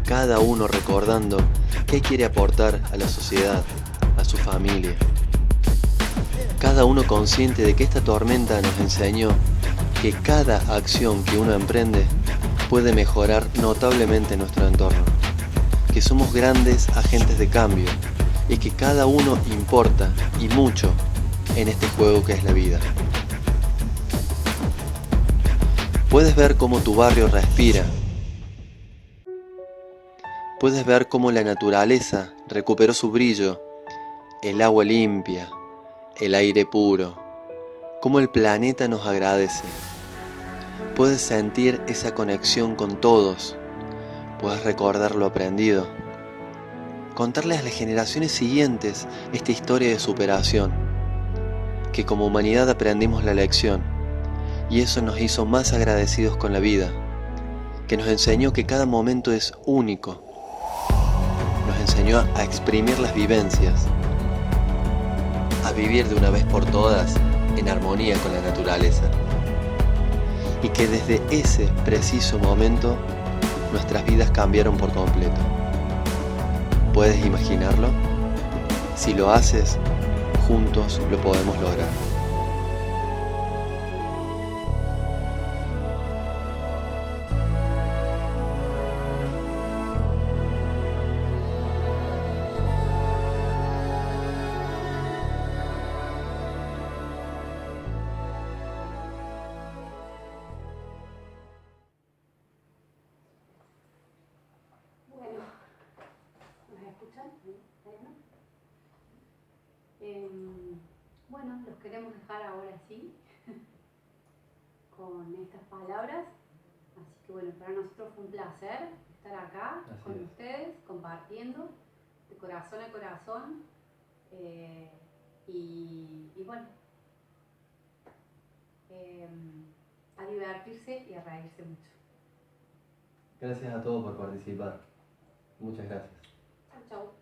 Cada uno recordando qué quiere aportar a la sociedad, a su familia. Cada uno consciente de que esta tormenta nos enseñó que cada acción que uno emprende puede mejorar notablemente nuestro entorno, que somos grandes agentes de cambio y que cada uno importa y mucho en este juego que es la vida. Puedes ver cómo tu barrio respira. Puedes ver cómo la naturaleza recuperó su brillo, el agua limpia, el aire puro, cómo el planeta nos agradece. Puedes sentir esa conexión con todos, puedes recordar lo aprendido, contarles a las generaciones siguientes esta historia de superación, que como humanidad aprendimos la lección. Y eso nos hizo más agradecidos con la vida, que nos enseñó que cada momento es único. Nos enseñó a exprimir las vivencias, a vivir de una vez por todas en armonía con la naturaleza. Y que desde ese preciso momento nuestras vidas cambiaron por completo. ¿Puedes imaginarlo? Si lo haces, juntos lo podemos lograr. Bueno, ¿nos escuchan? ¿Ahí no? Bueno, los queremos dejar ahora sí, con estas palabras. Así que bueno, para nosotros fue un placer estar acá con ustedes, compartiendo de corazón a corazón. Y bueno, a divertirse y a reírse mucho. Gracias a todos por participar. Muchas gracias. Chau, chau.